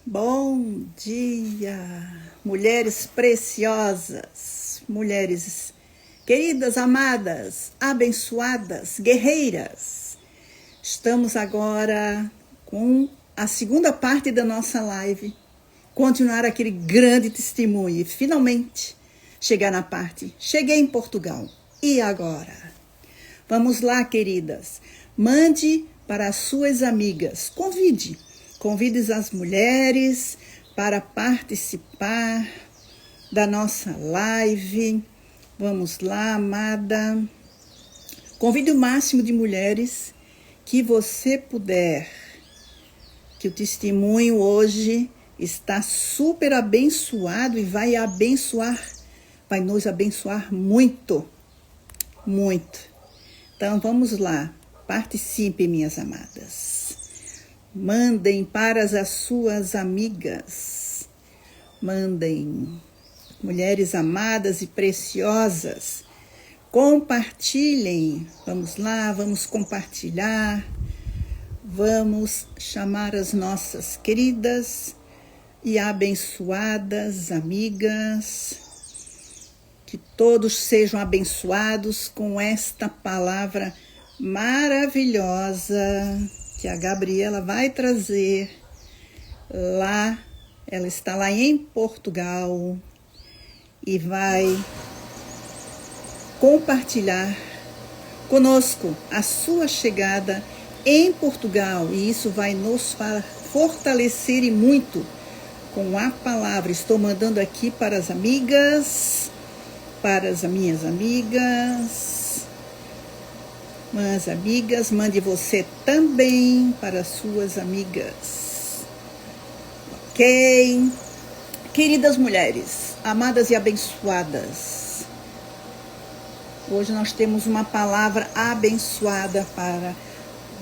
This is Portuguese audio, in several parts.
Bom dia, mulheres preciosas, mulheres queridas, amadas, abençoadas, guerreiras. Estamos agora com a segunda parte da nossa live, continuar aquele grande testemunho e finalmente chegar na parte, cheguei em Portugal. E agora? Vamos lá, queridas, mande para as suas amigas, convide as mulheres para participar da nossa live. Vamos lá, amada. Convide o máximo de mulheres que você puder, que o testemunho hoje está super abençoado e vai nos abençoar muito, muito. Então, vamos lá, participem, minhas amadas. Mandem para as suas amigas, mandem, mulheres amadas e preciosas, compartilhem, vamos lá, vamos compartilhar, vamos chamar as nossas queridas e abençoadas amigas, que todos sejam abençoados com esta palavra maravilhosa que a Gabriela vai trazer lá. Ela está lá em Portugal e vai compartilhar conosco a sua chegada em Portugal, e isso vai nos fortalecer e muito com a palavra. Estou mandando aqui para as amigas, para as minhas amigas. Mas amigas, mande você também para suas amigas. Ok? Queridas mulheres, amadas e abençoadas, hoje nós temos uma palavra abençoada para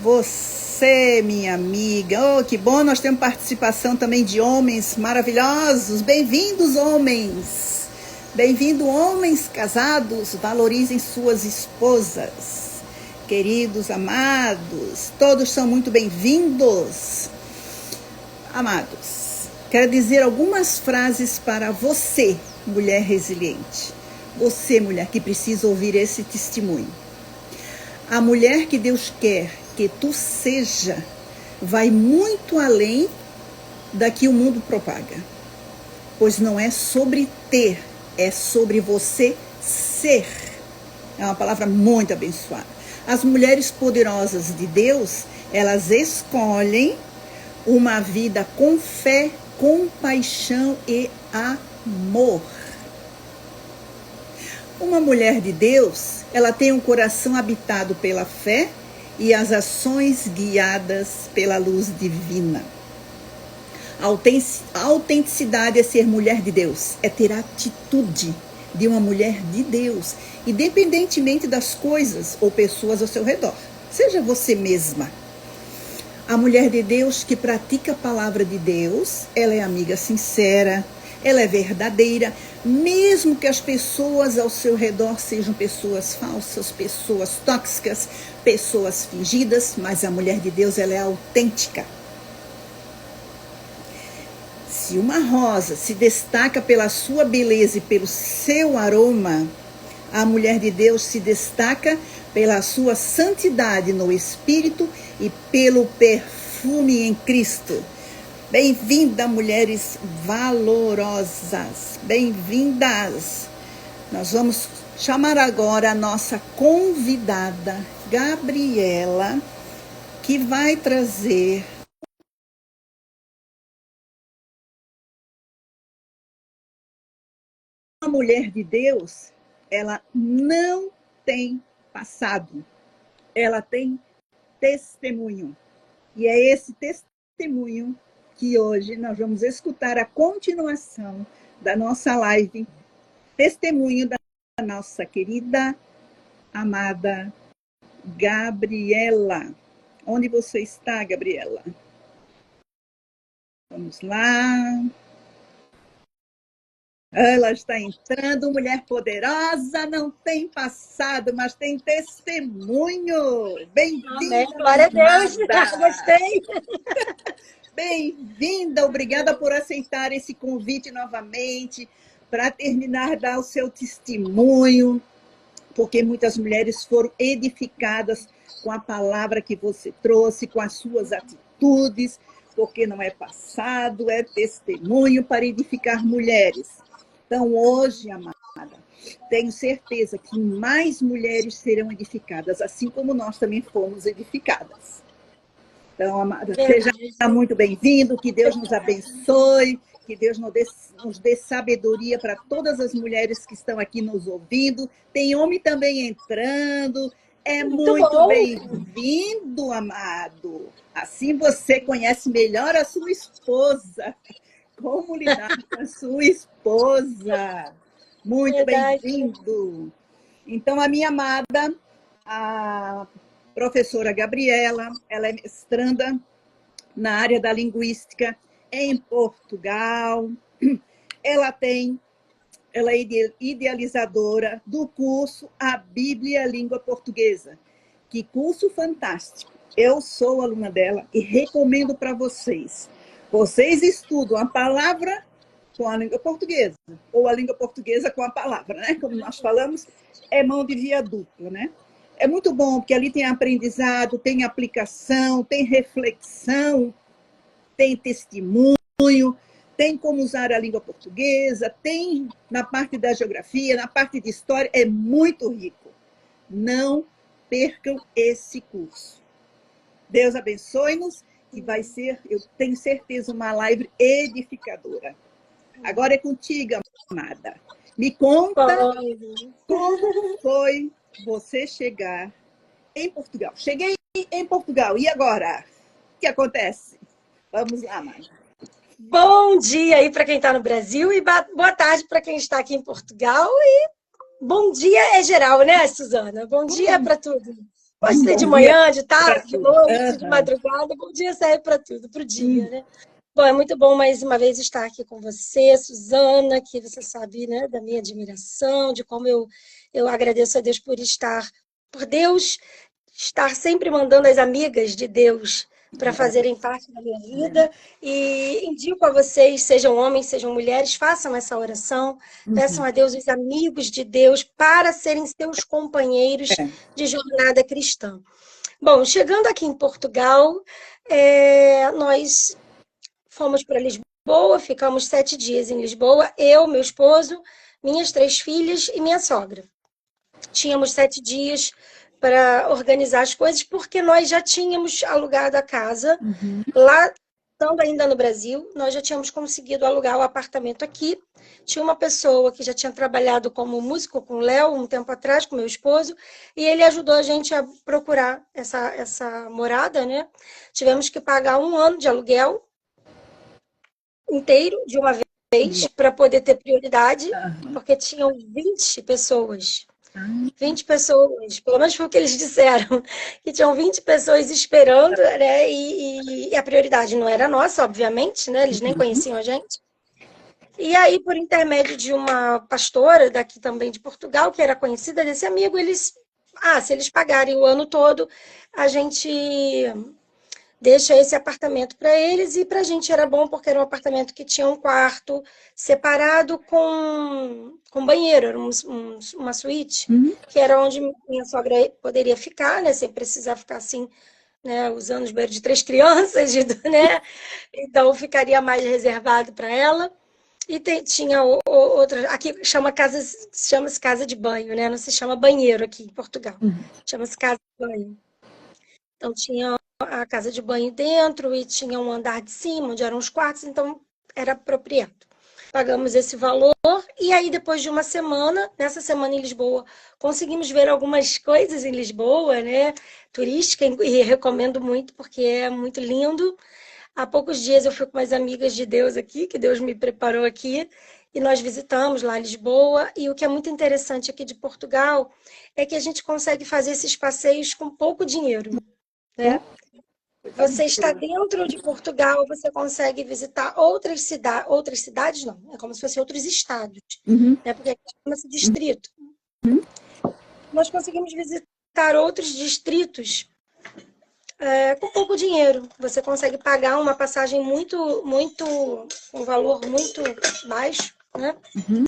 você, minha amiga. Oh, que bom, nós temos participação também de homens maravilhosos. Bem-vindos, homens. Bem-vindos, homens casados. Valorizem suas esposas. Queridos, amados, todos são muito bem-vindos. Amados, quero dizer algumas frases para você, mulher resiliente. Você, mulher que precisa ouvir esse testemunho. A mulher que Deus quer que tu seja vai muito além da que o mundo propaga. Pois não é sobre ter, é sobre você ser. É uma palavra muito abençoada. As mulheres poderosas de Deus, elas escolhem uma vida com fé, compaixão e amor. Uma mulher de Deus, ela tem um coração habitado pela fé e as ações guiadas pela luz divina. A autenticidade é ser mulher de Deus, é ter a atitude de uma mulher de Deus, independentemente das coisas ou pessoas ao seu redor. Seja você mesma. A mulher de Deus que pratica a palavra de Deus, ela é amiga sincera, ela é verdadeira, mesmo que as pessoas ao seu redor sejam pessoas falsas, pessoas tóxicas, pessoas fingidas, mas a mulher de Deus, ela é autêntica. Se uma rosa se destaca pela sua beleza e pelo seu aroma, a mulher de Deus se destaca pela sua santidade no Espírito e pelo perfume em Cristo. Bem-vinda, mulheres valorosas, bem-vindas. Nós vamos chamar agora a nossa convidada, Gabriela, que vai trazer a mulher de Deus. Ela não tem passado, ela tem testemunho. E é esse testemunho que hoje nós vamos escutar a continuação da nossa live, testemunho da nossa querida, amada Gabriela. Onde você está, Gabriela? Vamos lá. Ela está entrando, mulher poderosa, não tem passado, mas tem testemunho. Bem-vinda. Glória a Deus, gostei. Bem-vinda, obrigada por aceitar esse convite novamente, para terminar, dar o seu testemunho, porque muitas mulheres foram edificadas com a palavra que você trouxe, com as suas atitudes, porque não é passado, é testemunho para edificar mulheres. Então, hoje, amada, tenho certeza que mais mulheres serão edificadas, assim como nós também fomos edificadas. Então, amada, seja muito bem-vindo, que Deus nos abençoe, que Deus nos dê sabedoria para todas as mulheres que estão aqui nos ouvindo. Tem homem também entrando. É muito bem-vindo, amado. Assim você conhece melhor a sua esposa. Como lidar com a sua esposa. Muito bem-vindo. Então, a minha amada, a professora Gabriela, ela é mestranda na área da linguística em Portugal. Ela é idealizadora do curso A Bíblia e a Língua Portuguesa. Que curso fantástico! Eu sou aluna dela e recomendo para vocês. Vocês estudam a palavra com a língua portuguesa, ou a língua portuguesa com a palavra, né? Como nós falamos, é mão de via dupla, né? É muito bom, porque ali tem aprendizado, tem aplicação, tem reflexão, tem testemunho, tem como usar a língua portuguesa, tem na parte da geografia, na parte de história, é muito rico. Não percam esse curso. Deus abençoe-nos, que vai ser, eu tenho certeza, uma live edificadora. Agora é contigo, amada. Me conta como foi você chegar em Portugal. Cheguei em Portugal, e agora? O que acontece? Vamos lá, amada. Bom dia aí para quem está no Brasil e boa tarde para quem está aqui em Portugal. E bom dia é geral, né, Suzana? Bom dia para tudo. Pode ser de manhã, de tarde, de noite, de madrugada. Bom dia serve para tudo, para o dia, né? Bom, é muito bom mais uma vez estar aqui com você, Suzana, que você sabe, né, da minha admiração, de como eu agradeço a Deus por Deus estar sempre mandando as amigas de Deus para fazerem parte da minha vida, e indico a vocês, sejam homens, sejam mulheres, façam essa oração, peçam a Deus os amigos de Deus para serem seus companheiros de jornada cristã. Bom, chegando aqui em Portugal, nós fomos para Lisboa, ficamos 7 dias em Lisboa, eu, meu esposo, minhas 3 filhas e minha sogra. Tínhamos 7 dias para organizar as coisas, porque nós já tínhamos alugado a casa lá, estando ainda no Brasil, nós já tínhamos conseguido alugar o apartamento aqui. Tinha uma pessoa que já tinha trabalhado como músico com o Léo um tempo atrás, com meu esposo, e ele ajudou a gente a procurar essa morada, né? Tivemos que pagar 1 ano de aluguel inteiro de uma vez para poder ter prioridade, porque tinham 20 pessoas. 20 pessoas, pelo menos foi o que eles disseram, que tinham 20 pessoas esperando, né? E a prioridade não era nossa, obviamente, né? Eles nem conheciam a gente. E aí, por intermédio de uma pastora daqui também de Portugal, que era conhecida desse amigo, se eles pagarem o ano todo, a gente deixa esse apartamento para eles, e para a gente era bom porque era um apartamento que tinha um quarto separado com banheiro, era uma suíte, que era onde minha sogra poderia ficar, né, sem precisar ficar assim, né, usando os banheiros de 3 crianças, né, então ficaria mais reservado para ela. E tinha outra, aqui chama-se casa de banho, né, não se chama banheiro aqui em Portugal, chama-se casa de banho. Então tinha a casa de banho dentro e tinha um andar de cima, onde eram os quartos, então era apropriado. Pagamos esse valor e aí depois de uma semana, nessa semana em Lisboa, conseguimos ver algumas coisas em Lisboa, né, turística, e recomendo muito porque é muito lindo. Há poucos dias eu fui com umas amigas de Deus aqui, que Deus me preparou aqui, e nós visitamos lá Lisboa, e o que é muito interessante aqui de Portugal é que a gente consegue fazer esses passeios com pouco dinheiro, né? Você está dentro de Portugal, você consegue visitar outras cidades não, é como se fossem outros estados, né? Porque aqui chama-se distrito. Nós conseguimos visitar outros distritos com pouco dinheiro. Você consegue pagar uma passagem um valor muito baixo, né? Uhum.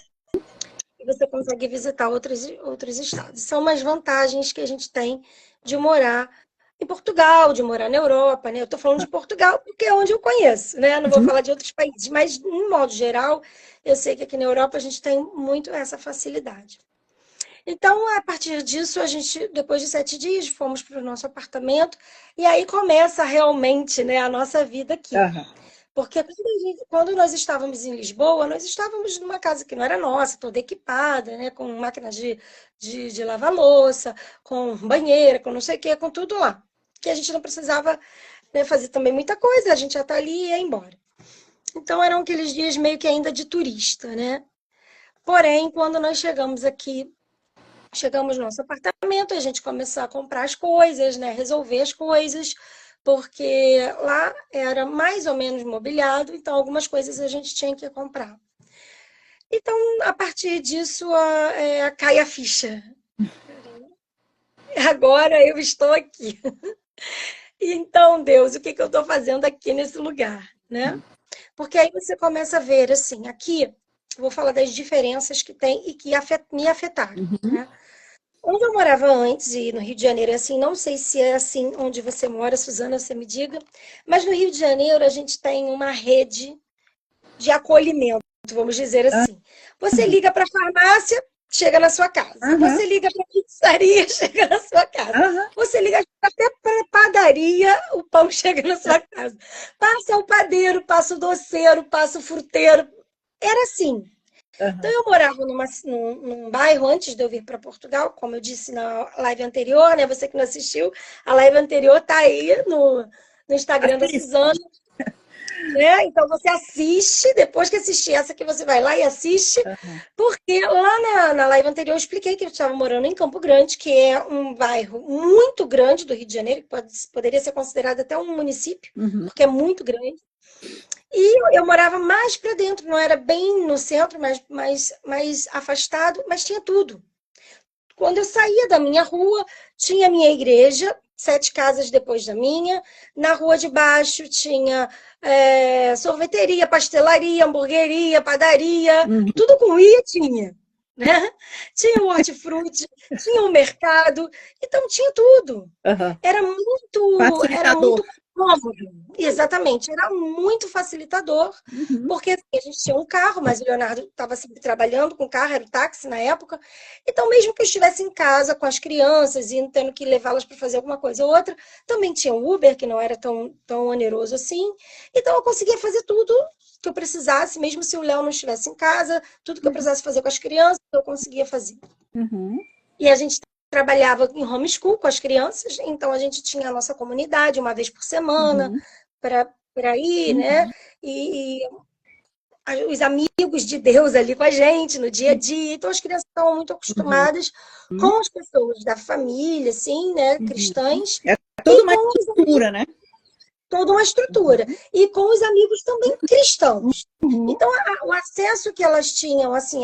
E você consegue visitar outros estados. São umas vantagens que a gente tem de morar em Portugal, de morar na Europa, né? Eu estou falando de Portugal porque é onde eu conheço, né? Não vou falar de outros países, mas, em modo geral, eu sei que aqui na Europa a gente tem muito essa facilidade. Então, a partir disso, a gente, depois de 7 dias, fomos para o nosso apartamento e aí começa realmente, né, a nossa vida aqui. Uhum. Porque quando nós estávamos em Lisboa, nós estávamos numa casa que não era nossa, toda equipada, né, com máquina de lavar louça, com banheira, com não sei o quê, com tudo lá. Que a gente não precisava, né, fazer também muita coisa, a gente já está ali e ia embora. Então, eram aqueles dias meio que ainda de turista, né? Porém, quando nós chegamos no nosso apartamento, a gente começou a comprar as coisas, né? Resolver as coisas, porque lá era mais ou menos mobiliado, então algumas coisas a gente tinha que comprar. Então, a partir disso, cai a ficha. Agora eu estou aqui. Então, Deus, o que eu estou fazendo aqui nesse lugar, né? Porque aí você começa a ver, assim, aqui, vou falar das diferenças que tem e que me afetaram, né? Onde eu morava antes, e no Rio de Janeiro é assim, não sei se é assim onde você mora, Suzana, você me diga, mas no Rio de Janeiro a gente tem uma rede de acolhimento, vamos dizer assim. Você liga para a farmácia, chega na sua casa. Você liga para a pizzaria, chega na sua casa. Você liga até para a padaria, o pão chega na sua casa. Passa o padeiro, passa o doceiro, passa o fruteiro. Era assim. Então, eu morava num bairro antes de eu vir para Portugal, como eu disse na live anterior, né? Você que não assistiu, a live anterior está aí no Instagram da Suzana. Né? Então, você assiste, depois que assistir essa que você vai lá e assiste, porque lá na live anterior eu expliquei que eu estava morando em Campo Grande, que é um bairro muito grande do Rio de Janeiro, que poderia ser considerado até um município, porque é muito grande. E eu morava mais para dentro, não era bem no centro, mas mais afastado, mas tinha tudo. Quando eu saía da minha rua, tinha a minha igreja, 7 casas depois da minha. Na rua de baixo tinha sorveteria, pastelaria, hamburgueria, padaria, tudo com ia tinha. Né? Tinha o hortifruti, tinha o mercado, então tinha tudo. Era muito cômodo. Exatamente, era muito facilitador, porque assim, a gente tinha um carro, mas o Leonardo estava sempre trabalhando com carro, era o táxi na época. Então, mesmo que eu estivesse em casa com as crianças e tendo que levá-las para fazer alguma coisa ou outra, também tinha o Uber, que não era tão oneroso assim. Então, eu conseguia fazer tudo que eu precisasse, mesmo se o Léo não estivesse em casa, tudo que eu precisasse fazer com as crianças, eu conseguia fazer. E a gente trabalhava em homeschool com as crianças, então a gente tinha a nossa comunidade uma vez por semana para ir, né? E os amigos de Deus ali com a gente no dia a dia. Então as crianças estavam muito acostumadas com as pessoas da família, assim, né? Cristãs. É toda uma estrutura, né? Toda uma estrutura. E com os amigos também cristãos. Então, o acesso que elas tinham, assim,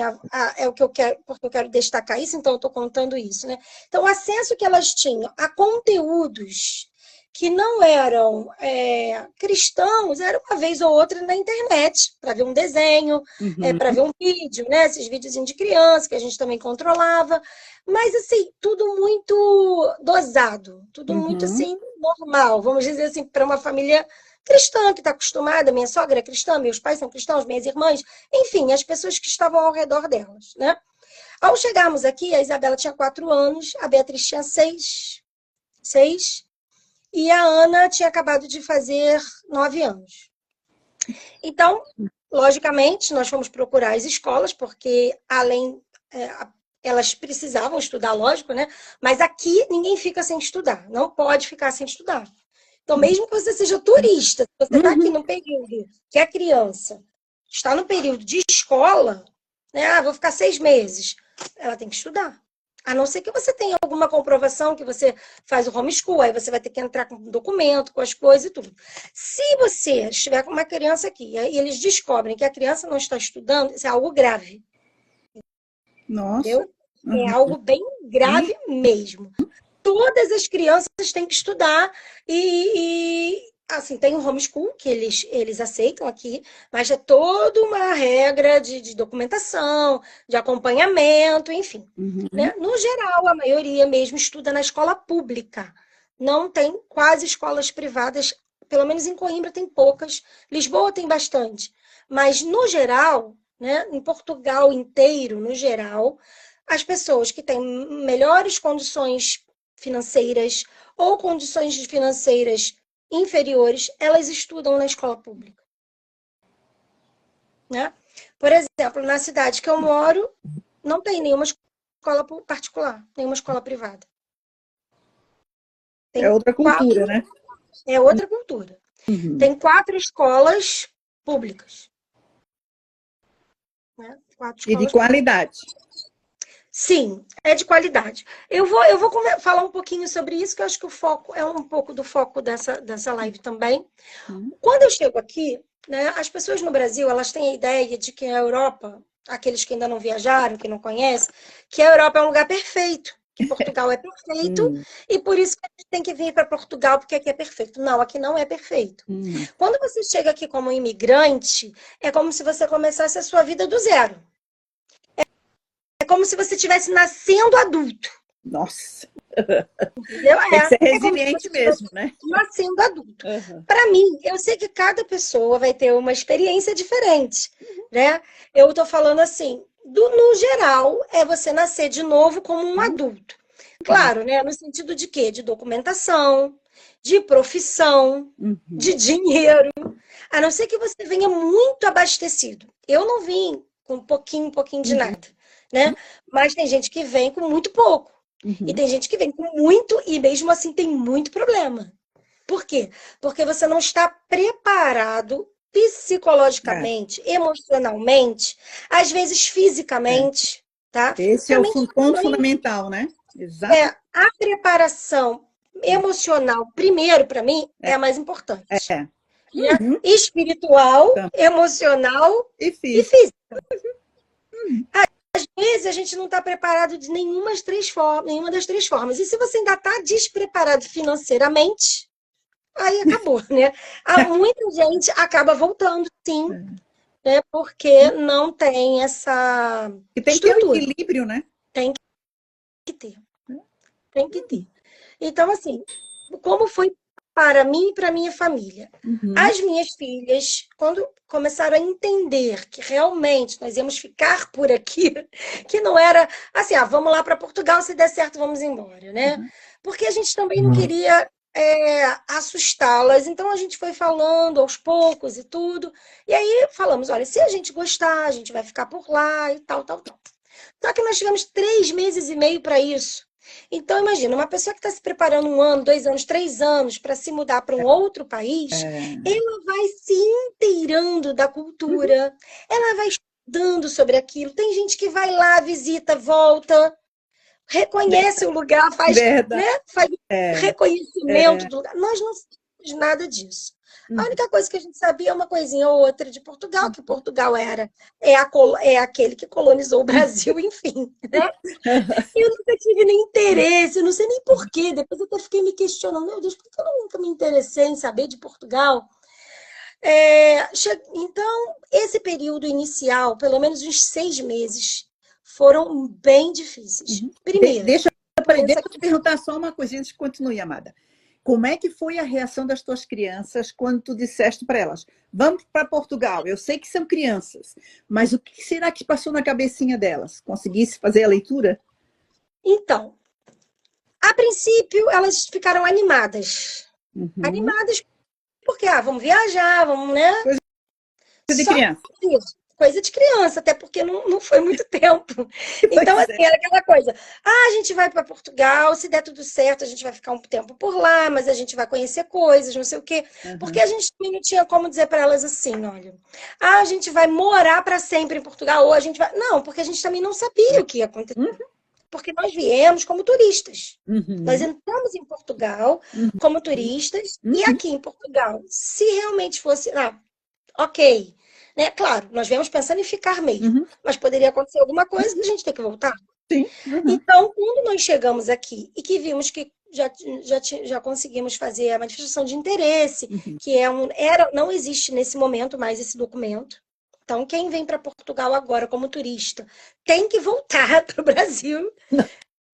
é o que eu quero, porque eu quero destacar isso, então eu estou contando isso, né? Então, o acesso que elas tinham a conteúdos que não eram cristãos, era uma vez ou outra na internet, para ver um desenho, para ver um vídeo, né? Esses videozinhos de criança que a gente também controlava. Mas, assim, tudo muito dosado, tudo muito, assim, normal, vamos dizer assim, para uma família cristã que está acostumada, minha sogra é cristã, meus pais são cristãos, minhas irmãs, enfim, as pessoas que estavam ao redor delas, né? Ao chegarmos aqui, a Isabela tinha 4 anos, a Beatriz tinha 6, e a Ana tinha acabado de fazer 9 anos. Então, logicamente, nós fomos procurar as escolas, porque elas precisavam estudar, lógico, né? Mas aqui ninguém fica sem estudar, não pode ficar sem estudar. Então, mesmo que você seja turista, se você está aqui no período que a criança está no período de escola, né? Vou ficar 6 meses, ela tem que estudar. A não ser que você tenha alguma comprovação que você faz o homeschool, aí você vai ter que entrar com documento, com as coisas e tudo. Se você estiver com uma criança aqui e eles descobrem que a criança não está estudando, isso é algo grave. Nossa. Entendeu? É algo bem grave mesmo. todas as crianças têm que estudar assim, tem o homeschool que eles aceitam aqui, mas é toda uma regra de documentação, de acompanhamento, enfim. Né? No geral, a maioria mesmo estuda na escola pública. Não tem quase escolas privadas, pelo menos em Coimbra tem poucas, Lisboa tem bastante. Mas, no geral, né, em Portugal inteiro, no geral, as pessoas que têm melhores condições financeiras ou condições financeiras inferiores, elas estudam na escola pública. Né? Por exemplo, na cidade que eu moro, não tem nenhuma escola particular, nenhuma escola privada. Tem outra cultura, né? É outra cultura. Tem 4 escolas públicas. Né? 4 escolas e de qualidade. Sim, é de qualidade. Eu vou falar um pouquinho sobre isso, que eu acho que o foco é um pouco do foco dessa live também. Quando eu chego aqui, né, as pessoas no Brasil, elas têm a ideia de que a Europa, aqueles que ainda não viajaram, que não conhecem, que a Europa é um lugar perfeito, que Portugal é perfeito, e por isso que a gente tem que vir para Portugal, porque aqui é perfeito. Não, aqui não é perfeito. Quando você chega aqui como imigrante, é como se você começasse a sua vida do zero. É como se você estivesse nascendo adulto. Nossa! Entendeu? Tem que ser resiliente mesmo, né? Nascendo adulto. Para mim, eu sei que cada pessoa vai ter uma experiência diferente, né? Eu estou falando assim, no geral, é você nascer de novo como um adulto. Claro, né? No sentido de quê? De documentação, de profissão, de dinheiro. A não ser que você venha muito abastecido. Eu não vim com pouquinho de nada. Né? Mas tem gente que vem com muito pouco. E tem gente que vem com muito e mesmo assim tem muito problema. Por quê? Porque você não está preparado psicologicamente, emocionalmente, às vezes fisicamente. Tá? Esse é o ponto fundamental, né? Exato. A preparação emocional, primeiro, para mim, é a mais importante. Espiritual, emocional e física. Às vezes a gente não está preparado de nenhuma das três formas. E se você ainda está despreparado financeiramente, aí acabou, né? Muita gente acaba voltando, sim, né? Porque não tem essa e tem que ter um equilíbrio, né? Tem que ter. Tem que ter. Então, assim, como foi para mim e para minha família? As minhas filhas, quando começaram a entender que realmente nós íamos ficar por aqui, que não era assim, vamos lá para Portugal, se der certo, vamos embora, né? Porque a gente também não queria assustá-las, então a gente foi falando aos poucos e tudo, e aí falamos, olha, se a gente gostar, a gente vai ficar por lá e tal. Só que nós tivemos 3 meses e meio para isso. Então, imagina, uma pessoa que está se preparando 1 ano, 2 anos, 3 anos para se mudar para um outro país, ela vai se inteirando da cultura, ela vai estudando sobre aquilo. Tem gente que vai lá, visita, volta, reconhece o lugar, faz reconhecimento do lugar. Nós não sabemos nada disso. A única coisa que a gente sabia é uma coisinha ou outra de Portugal, que Portugal é aquele que colonizou o Brasil, enfim. Né? Eu nunca tive nem interesse, não sei nem porquê. Depois eu até fiquei me questionando, meu Deus, por que eu nunca me interessei em saber de Portugal? Então, esse período inicial, pelo menos uns 6 meses, foram bem difíceis. Primeiro... Deixa eu te perguntar só uma coisinha antes que continue, amada. Como é que foi a reação das tuas crianças quando tu disseste para elas, vamos para Portugal? Eu sei que são crianças, mas o que será que passou na cabecinha delas? Conseguisse fazer a leitura? Então, a princípio, elas ficaram animadas. Animadas porque, vamos viajar, vamos, né? Coisa de criança. Coisa de criança, até porque não foi muito tempo. Então, assim, era aquela coisa. A gente vai para Portugal, se der tudo certo, a gente vai ficar um tempo por lá, mas a gente vai conhecer coisas, não sei o quê. Porque a gente também não tinha como dizer para elas assim, olha, a gente vai morar para sempre em Portugal, ou a gente vai... Não, porque a gente também não sabia o que ia acontecer. Porque nós viemos como turistas. Nós entramos em Portugal como turistas, e aqui em Portugal, se realmente fosse... ok... Né? Claro, nós viemos pensando em ficar mesmo, mas poderia acontecer alguma coisa e a gente tem que voltar. Sim. Uhum. Então, quando nós chegamos aqui e que vimos que já conseguimos fazer a manifestação de interesse, que não existe nesse momento mais esse documento. Então, quem vem para Portugal agora como turista tem que voltar para o Brasil. Não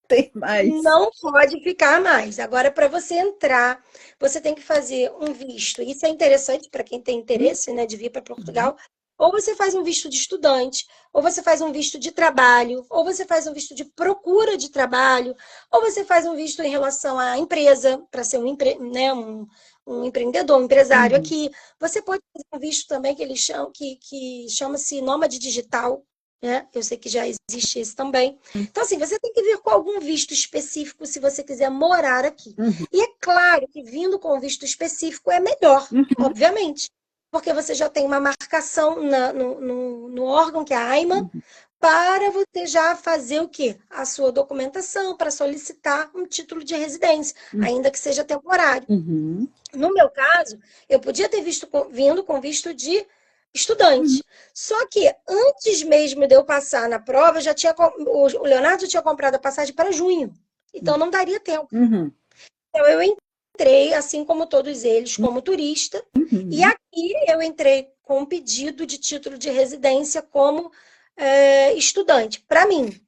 tem mais. Não pode ficar mais. Agora, para você entrar, você tem que fazer um visto. Isso é interessante para quem tem interesse, né, de vir para Portugal. Ou você faz um visto de estudante, ou você faz um visto de trabalho, ou você faz um visto de procura de trabalho, ou você faz um visto em relação à empresa, para ser um empreendedor, um empresário aqui. Você pode fazer um visto também que eles chamam, que chama-se nômade digital, né? Eu sei que já existe esse também. Então, assim, você tem que vir com algum visto específico se você quiser morar aqui. E é claro que vindo com visto específico é melhor, obviamente. Porque você já tem uma marcação no órgão, que é a AIMA, para você já fazer o quê? A sua documentação para solicitar um título de residência, ainda que seja temporário. No meu caso, eu podia ter vindo com visto de estudante. Só que antes mesmo de eu passar na prova, o Leonardo já tinha comprado a passagem para junho. Então não daria tempo. Então eu entrei, assim como todos eles, como turista. E aqui eu entrei com um pedido de título de residência como estudante, para mim.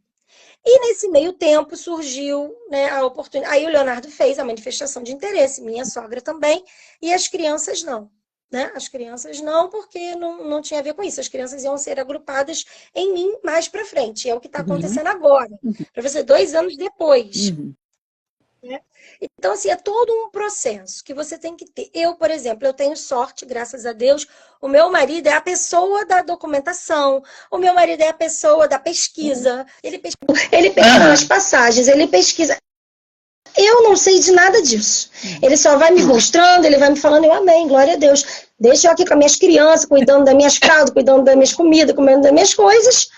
E nesse meio tempo surgiu, né, a oportunidade. Aí o Leonardo fez a manifestação de interesse, minha sogra também, e as crianças não. Né? As crianças não, porque não tinha a ver com isso. As crianças iam ser agrupadas em mim mais para frente. É o que está acontecendo agora. Para você, 2 anos depois. Né? Então, assim, é todo um processo que você tem que ter. Eu, por exemplo, eu tenho sorte, graças a Deus, o meu marido é a pessoa da documentação, o meu marido é a pessoa da pesquisa. Ele pesquisa as passagens, ele pesquisa. Eu não sei de nada disso. Ele só vai me mostrando, ele vai me falando, eu amém, glória a Deus. Deixa eu aqui com as minhas crianças, cuidando das minhas fraldas, cuidando das minhas comidas, comendo das minhas coisas.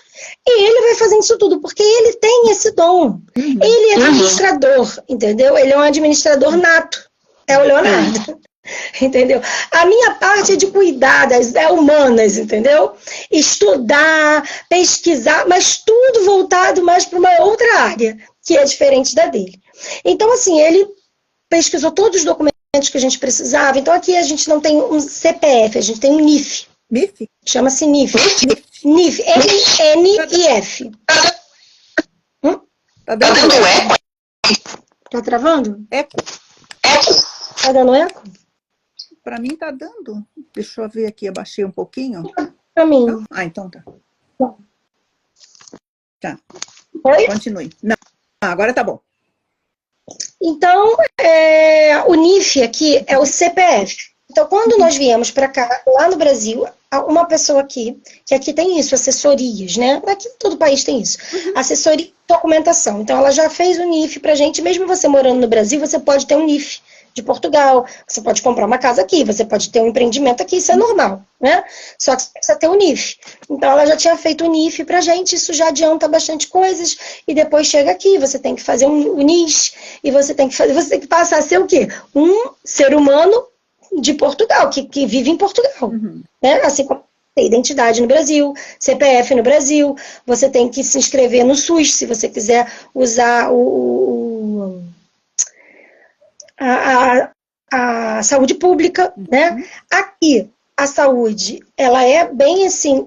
E ele vai fazendo isso tudo, porque ele tem esse dom. Ele é administrador, entendeu? Ele é um administrador nato. É o Leonardo. Entendeu? A minha parte é de cuidar das humanas, entendeu? Estudar, pesquisar, mas tudo voltado mais para uma outra área, que é diferente da dele. Então, assim, ele pesquisou todos os documentos que a gente precisava. Então, aqui a gente não tem um CPF, a gente tem um NIF. NIF? Chama-se NIF. NIF, N-I-F. Tá dando eco? Tá travando? Eco. Tá dando eco? Pra mim tá dando. Deixa eu ver aqui, abaixei um pouquinho. Pra mim. Então tá. Tá. Oi? Continue. Não, agora tá bom. Então, o NIF aqui é o CPF. Então, quando nós viemos para cá, lá no Brasil, uma pessoa aqui, que aqui tem isso, assessorias, né? Aqui em todo o país tem isso. Assessoria e documentação. Então, ela já fez o NIF pra gente. Mesmo você morando no Brasil, você pode ter um NIF de Portugal, você pode comprar uma casa aqui, você pode ter um empreendimento aqui, isso é normal, né? Só que você precisa ter o NIF. Então, ela já tinha feito o NIF pra gente, isso já adianta bastante coisas, e depois chega aqui, você tem que fazer o NIS, e você tem que passar a ser o quê? Um ser humano de Portugal, que vive em Portugal, né? Assim como tem identidade no Brasil, CPF no Brasil, você tem que se inscrever no SUS, se você quiser usar a saúde pública, né? Aqui, a saúde, ela é bem assim,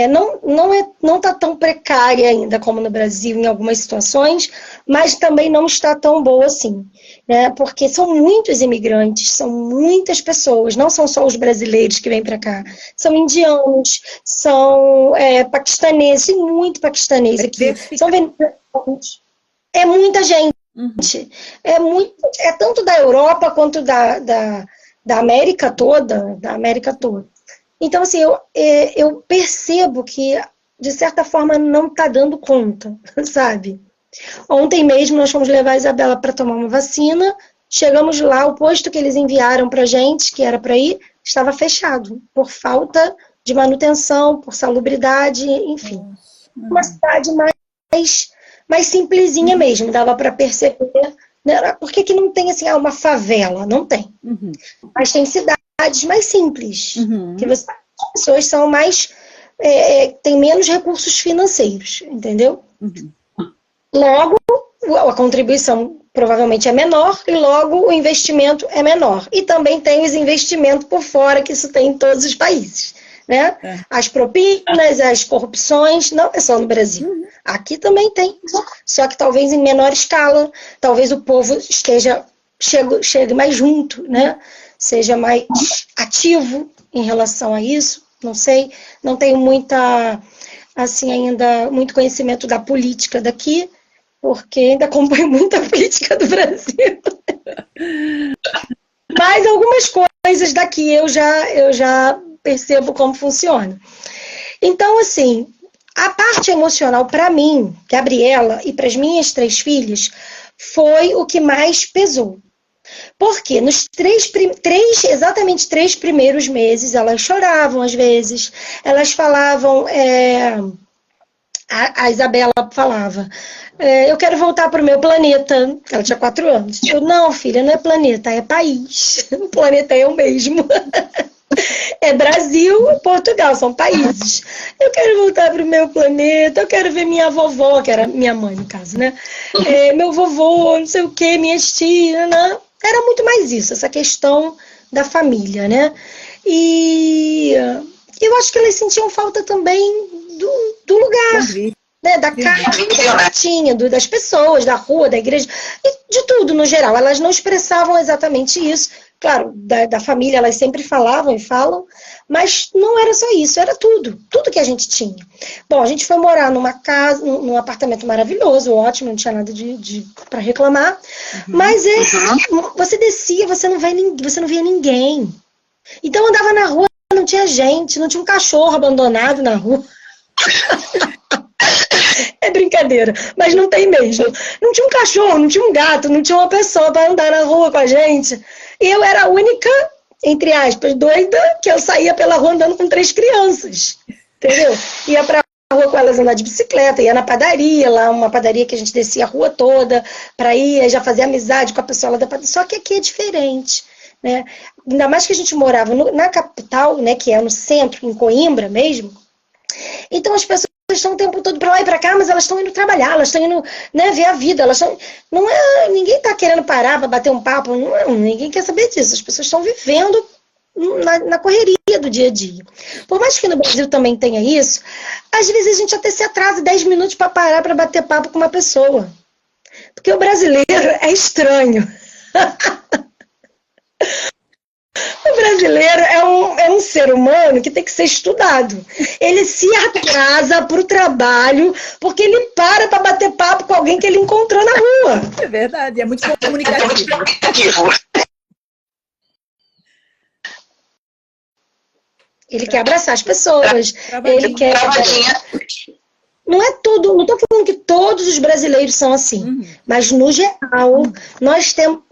não está tão precária ainda como no Brasil em algumas situações, mas também não está tão boa assim, né? Porque são muitos imigrantes, são muitas pessoas, não são só os brasileiros que vêm para cá, são indianos, são paquistaneses, tem muito paquistanês aqui, são venezuelanos, é muita gente. É tanto da Europa quanto da América toda, Então, assim, eu percebo que, de certa forma, não está dando conta, sabe? Ontem mesmo nós fomos levar a Isabela para tomar uma vacina, chegamos lá, o posto que eles enviaram para gente, que era para ir, estava fechado, por falta de manutenção, por salubridade, enfim. Uma cidade mais simplesinha mesmo, dava para perceber, né? Porque aqui não tem assim, uma favela, não tem. Mas tem cidades mais simples, que as pessoas são mais, têm menos recursos financeiros, entendeu? Logo, a contribuição provavelmente é menor e logo o investimento é menor. E também tem os investimentos por fora, que isso tem em todos os países. Né? As propinas, as corrupções, não é só no Brasil. Aqui também tem, só que talvez em menor escala, talvez o povo chegue mais junto, né? Seja mais ativo em relação a isso, não sei, não tenho ainda muito conhecimento da política daqui, porque ainda acompanho muito a política do Brasil. Mas algumas coisas daqui eu já percebo como funciona. Então, assim, a parte emocional para mim, Gabriela, e para as minhas 3 filhas, foi o que mais pesou. Porque nos exatamente 3 primeiros meses, elas choravam às vezes, elas falavam... A Isabela falava, eu quero voltar para o meu planeta. Ela tinha 4 anos. Eu, não, filha, não é planeta, é país. O planeta é o mesmo. É Brasil e Portugal, são países. Eu quero voltar para o meu planeta, eu quero ver minha vovó, que era minha mãe, no caso, né? Meu vovô, não sei o quê, minhas tias, né? Era muito mais isso, essa questão da família, né? E eu acho que eles sentiam falta também do lugar, né, da casa que tinha, das pessoas, da rua, da igreja, e de tudo no geral. Elas não expressavam exatamente isso. Claro, da família elas sempre falavam e falam, mas não era só isso, era tudo que a gente tinha. Bom, a gente foi morar numa casa, num apartamento maravilhoso, ótimo, não tinha nada para reclamar, mas você descia, você não via ninguém. Então andava na rua, não tinha gente, não tinha um cachorro abandonado na rua. É brincadeira, mas não tem mesmo. Não tinha um cachorro, não tinha um gato, não tinha uma pessoa para andar na rua com a gente. E eu era a única, entre aspas, doida, que eu saía pela rua andando com 3 crianças. Entendeu? Ia pra rua com elas andar de bicicleta, ia na padaria, lá uma padaria que a gente descia a rua toda para ir, já fazia amizade com a pessoa lá da padaria. Só que aqui é diferente. Né? Ainda mais que a gente morava na capital, né, que é no centro, em Coimbra mesmo. Então as pessoas estão o tempo todo para lá e para cá, mas elas estão indo trabalhar, elas estão indo, né, ver a vida, ninguém está querendo parar para bater um papo, ninguém quer saber disso, as pessoas estão vivendo na correria do dia a dia. Por mais que no Brasil também tenha isso, às vezes a gente até se atrasa 10 minutos para parar para bater papo com uma pessoa, porque o brasileiro é estranho. O brasileiro é um ser humano que tem que ser estudado. Ele se atrasa para o trabalho porque ele para bater papo com alguém que ele encontrou na rua. É verdade, é muito comunicativo. Ele quer abraçar as pessoas. Ele quer... Não é tudo, não estou falando que todos os brasileiros são assim, mas no geral nós temos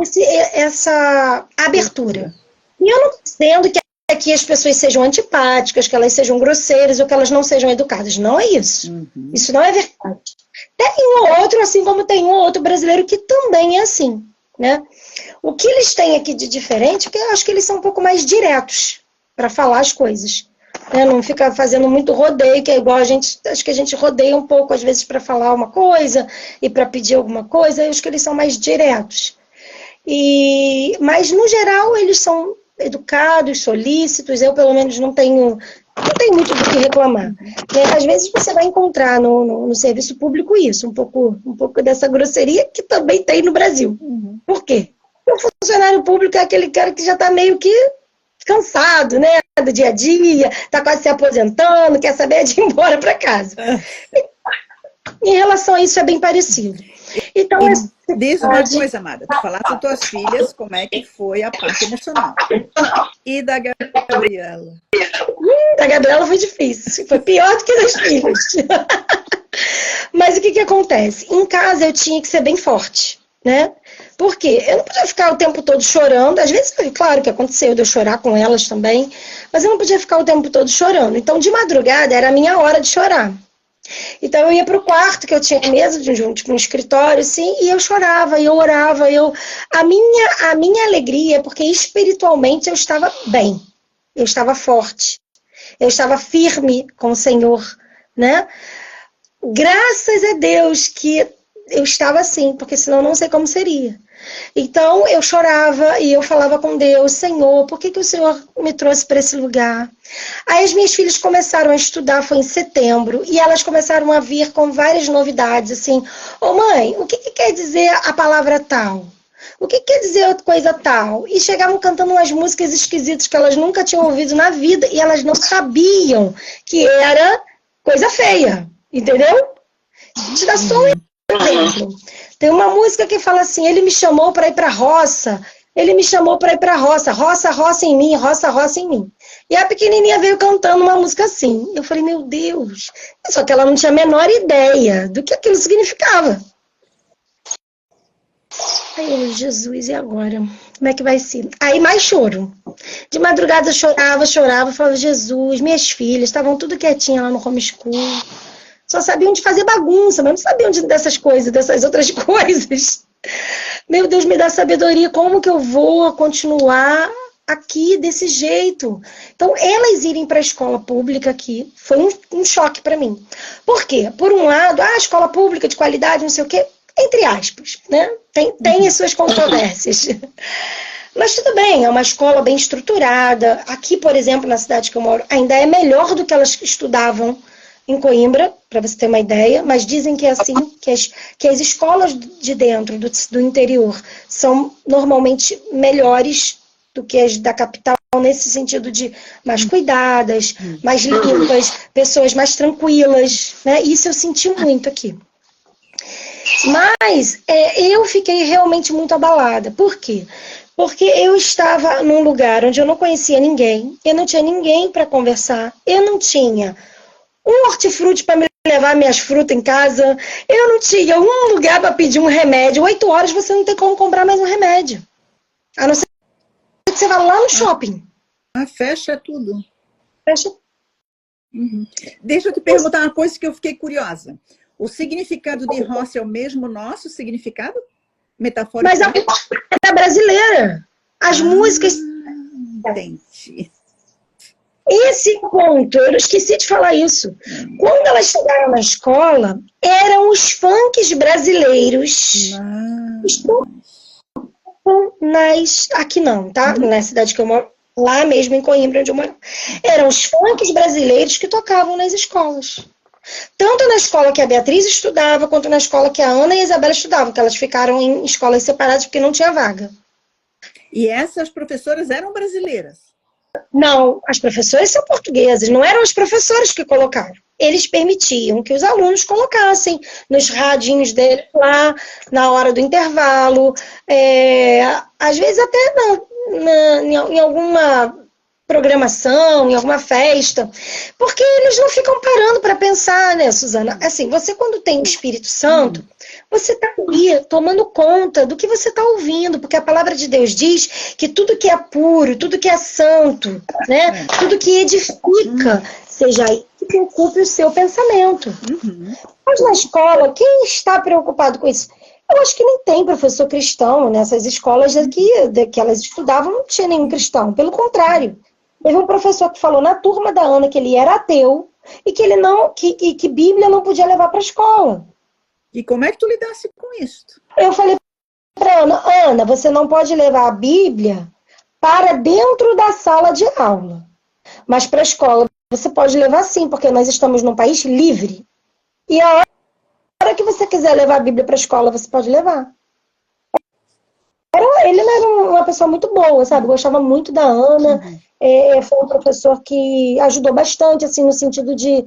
essa abertura. E eu não estou dizendo que aqui as pessoas sejam antipáticas, que elas sejam grosseiras ou que elas não sejam educadas. Não é isso. Isso não é verdade. Tem um ou outro, assim como tem um ou outro brasileiro que também é assim. Né? O que eles têm aqui de diferente é que eu acho que eles são um pouco mais diretos para falar as coisas. Né? Não fica fazendo muito rodeio, que é igual acho que a gente rodeia um pouco às vezes para falar uma coisa e para pedir alguma coisa. Eu acho que eles são mais diretos. Mas no geral eles são educados, solícitos. Eu pelo menos não tenho muito do que reclamar. Às vezes você vai encontrar no serviço público isso, um pouco dessa grosseria que também tem no Brasil. Por quê? O funcionário público é aquele cara que já está meio que cansado, né, do dia a dia, está quase se aposentando, quer saber de ir embora para casa. Em relação a isso é bem parecido. Então, diz uma coisa, amada, tu falaste com tuas filhas como é que foi a parte emocional. E da Gabriela? Da Gabriela foi difícil, foi pior do que das filhas. Mas o que acontece? Em casa eu tinha que ser bem forte, né? Por quê? Eu não podia ficar o tempo todo chorando. Às vezes, claro que aconteceu de eu chorar com elas também, mas eu não podia ficar o tempo todo chorando. Então, de madrugada era a minha hora de chorar. Então eu ia para o quarto, que eu tinha mesa junto com um escritório, assim, e eu chorava, e eu orava, a minha alegria é porque espiritualmente eu estava bem, eu estava forte, eu estava firme com o Senhor, né? Graças a Deus que eu estava assim, porque senão eu não sei como seria. Então eu chorava e eu falava com Deus, Senhor, por que o Senhor me trouxe para esse lugar? Aí as minhas filhas começaram a estudar, foi em setembro, e elas começaram a vir com várias novidades, assim, ô mãe, o que quer dizer a palavra tal? O que quer dizer coisa tal? E chegavam cantando umas músicas esquisitas que elas nunca tinham ouvido na vida, e elas não sabiam que era coisa feia, entendeu? Vou te dar só um exemplo. Tem uma música que fala assim, ele me chamou para ir para a roça, ele me chamou para ir para a roça, roça, roça em mim, roça, roça em mim. E a pequenininha veio cantando uma música assim. Eu falei, meu Deus. Só que ela não tinha a menor ideia do que aquilo significava. Aí eu, Jesus, e agora? Como é que vai ser? Aí mais choro. De madrugada eu chorava, falava, Jesus, minhas filhas estavam tudo quietinhas lá no homeschool. Só sabiam de fazer bagunça, mas não sabiam dessas coisas, dessas outras coisas. Meu Deus, me dá sabedoria, como que eu vou continuar aqui desse jeito? Então, elas irem para a escola pública aqui foi um choque para mim. Por quê? Por um lado, a escola pública de qualidade, não sei o quê, entre aspas, né? Tem as suas controvérsias. Mas tudo bem, é uma escola bem estruturada. Aqui, por exemplo, na cidade que eu moro, ainda é melhor do que elas estudavam em Coimbra, para você ter uma ideia, mas dizem que é assim, que as escolas de dentro, do interior, são normalmente melhores do que as da capital, nesse sentido de mais cuidadas, mais limpas, pessoas mais tranquilas, né? Isso eu senti muito aqui. Mas eu fiquei realmente muito abalada. Por quê? Porque eu estava num lugar onde eu não conhecia ninguém, eu não tinha ninguém para conversar, eu não tinha um hortifruti para me levar minhas frutas em casa, eu não tinha um lugar para pedir um remédio. 8 horas você não tem como comprar mais um remédio. A não ser que você vá lá no shopping. Fecha tudo. Fecha. Uhum. Deixa eu te perguntar uma coisa que eu fiquei curiosa. O significado de roça é o mesmo nosso significado? Metafórico? Mas a é brasileira. As músicas... Entendi. Esse ponto, eu esqueci de falar isso. Quando elas chegaram na escola, eram os funks brasileiros. Aqui não, tá? Na cidade que eu moro, lá mesmo em Coimbra, onde eu moro. Eram os funks brasileiros que tocavam nas escolas. Tanto na escola que a Beatriz estudava, quanto na escola que a Ana e a Isabela estudavam, que elas ficaram em escolas separadas porque não tinha vaga. E essas professoras eram brasileiras? Não, as professoras são portuguesas, não eram os professores que colocaram. Eles permitiam que os alunos colocassem nos radinhos deles lá, na hora do intervalo, às vezes até em alguma programação, em alguma festa, porque eles não ficam parando para pensar, né, Suzana? Assim, você quando tem o Espírito Santo, você está ali tomando conta do que você está ouvindo, porque a palavra de Deus diz que tudo que é puro, tudo que é santo, né, tudo que edifica, seja aí que ocupe o seu pensamento. Mas na escola, quem está preocupado com isso? Eu acho que nem tem professor cristão nessas escolas que elas estudavam, não tinha nenhum cristão, pelo contrário. Teve um professor que falou na turma da Ana que ele era ateu e que ele não, que Bíblia não podia levar para a escola. E como é que tu lidasse com isso? Eu falei para Ana, Ana, você não pode levar a Bíblia para dentro da sala de aula. Mas para a escola você pode levar sim, porque nós estamos num país livre. E a hora que você quiser levar a Bíblia para a escola, você pode levar. Ele era uma pessoa muito boa, sabe? Gostava muito da Ana. Foi um professor que ajudou bastante, assim, no sentido de...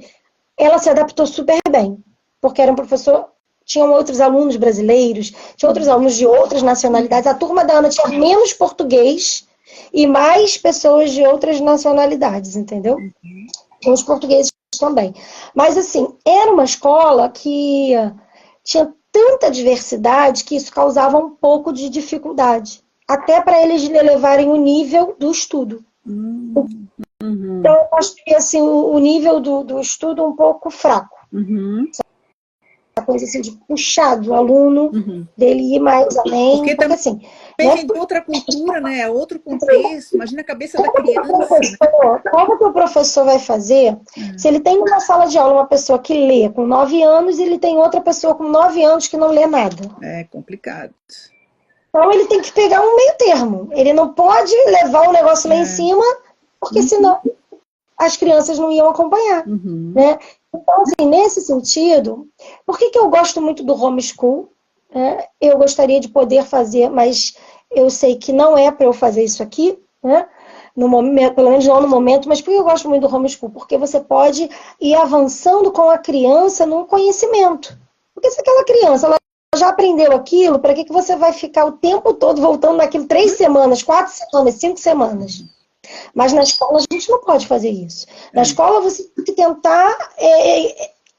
Ela se adaptou super bem, porque era um professor... Tinham outros alunos brasileiros, tinha outros alunos de outras nacionalidades. A turma da Ana tinha menos português e mais pessoas de outras nacionalidades, entendeu? Os portugueses também. Mas, assim, era uma escola que tinha tanta diversidade que isso causava um pouco de dificuldade. Até para eles elevarem o nível do estudo. Então, eu acho que assim, o nível do estudo um pouco fraco. coisa assim de puxar do aluno, dele ir mais além, porque assim... Depende de outra cultura, né? É outro contexto. Imagina a cabeça da criança, né? Como que o professor vai fazer? Se ele tem uma sala de aula uma pessoa que lê com 9 anos e ele tem outra pessoa com 9 anos que não lê nada. É complicado. Então ele tem que pegar um meio termo. Ele não pode levar o negócio lá em cima, porque senão as crianças não iam acompanhar. Né? Então, assim, nesse sentido, por que eu gosto muito do homeschool? Eu gostaria de poder fazer, mas eu sei que não é para eu fazer isso aqui, né? No momento, pelo menos não no momento, mas por que eu gosto muito do homeschool? Porque você pode ir avançando com a criança no conhecimento. Porque se aquela criança ela já aprendeu aquilo, para que você vai ficar o tempo todo voltando naquilo 3 semanas, 4 semanas, 5 semanas? Mas na escola a gente não pode fazer isso. Na escola você tem que tentar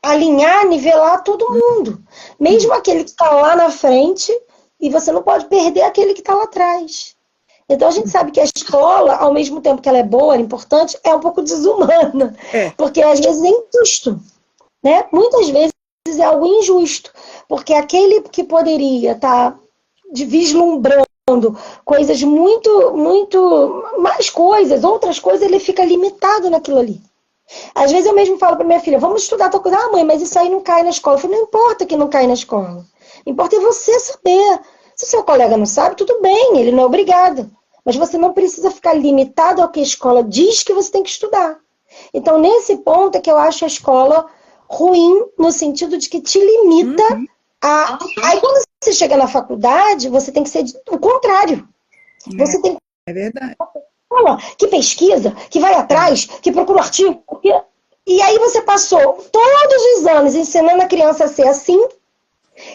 alinhar, nivelar todo mundo. Mesmo aquele que está lá na frente, e você não pode perder aquele que está lá atrás. Então a gente sabe que a escola, ao mesmo tempo que ela é boa, é importante, é um pouco desumana. Porque às vezes é injusto. Né? Muitas vezes é algo injusto. Porque aquele que poderia estar vislumbrando coisas mais coisas, outras coisas, ele fica limitado naquilo ali. Às vezes eu mesmo falo para minha filha, vamos estudar tal coisa. Ah, mãe, mas isso aí não cai na escola. Eu falo, não importa que não cai na escola. Importa é você saber. Se seu colega não sabe, tudo bem, ele não é obrigado. Mas você não precisa ficar limitado ao que a escola diz que você tem que estudar. Então, nesse ponto é que eu acho a escola ruim, no sentido de que te limita a... Aí, quando você chega na faculdade, você tem que ser o contrário. Você tem... É verdade. Que pesquisa, que vai atrás, que procura um artigo. E aí você passou todos os anos ensinando a criança a ser assim,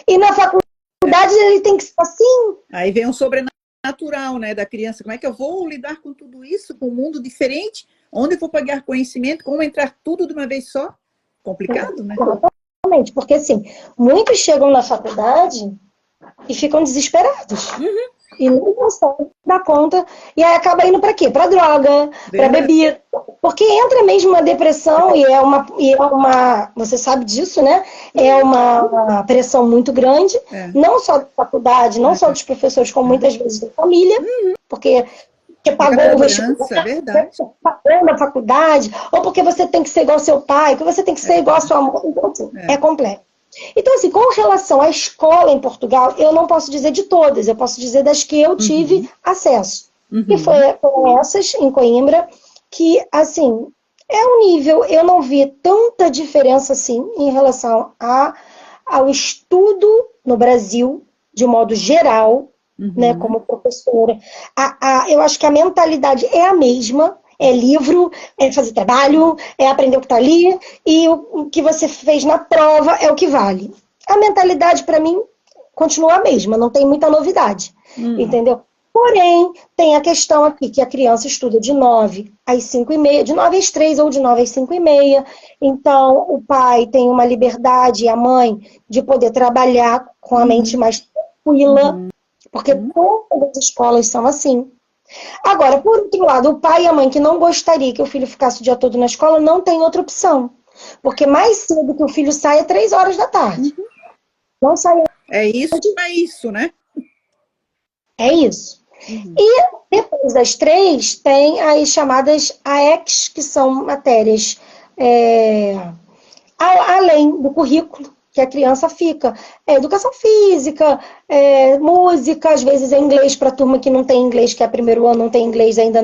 e na faculdade ele tem que ser assim. Aí vem um sobrenatural, né, da criança. Como é que eu vou lidar com tudo isso, com um mundo diferente? Onde eu vou pegar conhecimento? Como entrar tudo de uma vez só? Complicado, né? Exatamente, porque assim, muitos chegam na faculdade e ficam desesperados. E não conseguem dar conta. E aí acaba indo para quê? Para droga, para bebida. Porque entra mesmo uma depressão e é uma. Você sabe disso, né? É uma pressão muito grande. Não só da faculdade, não só dos professores, como muitas vezes da família. Porque pagou o vestibular, verdade. pagou na faculdade, ou porque você tem que ser igual ao seu pai, que você tem que ser igual ao seu mãe. Então, assim, é complexo. Então, assim, com relação à escola em Portugal, eu não posso dizer de todas, eu posso dizer das que eu tive acesso. E foram essas, em Coimbra, que, assim, é um nível, eu não vi tanta diferença, assim, em relação ao estudo no Brasil, de modo geral, né, como professora. Eu acho que a mentalidade é a mesma, é livro, é fazer trabalho, é aprender o que está ali, e o que você fez na prova é o que vale. A mentalidade, para mim, continua a mesma, não tem muita novidade, entendeu? Porém, tem a questão aqui, que a criança estuda de 9 às 5h30, de 9 às 3 ou de 9 às 5h30, então o pai tem uma liberdade, e a mãe, de poder trabalhar com a mente mais tranquila, porque todas as escolas são assim. Agora, por outro lado, o pai e a mãe que não gostaria que o filho ficasse o dia todo na escola, não tem outra opção. Porque mais cedo que o filho sai é 3 horas da tarde. Não sai. É isso, né? É isso. E depois das 3, tem as chamadas AECs, que são matérias além do currículo que a criança fica. Educação física, música, às vezes é inglês para a turma que não tem inglês, que é primeiro ano, não tem inglês ainda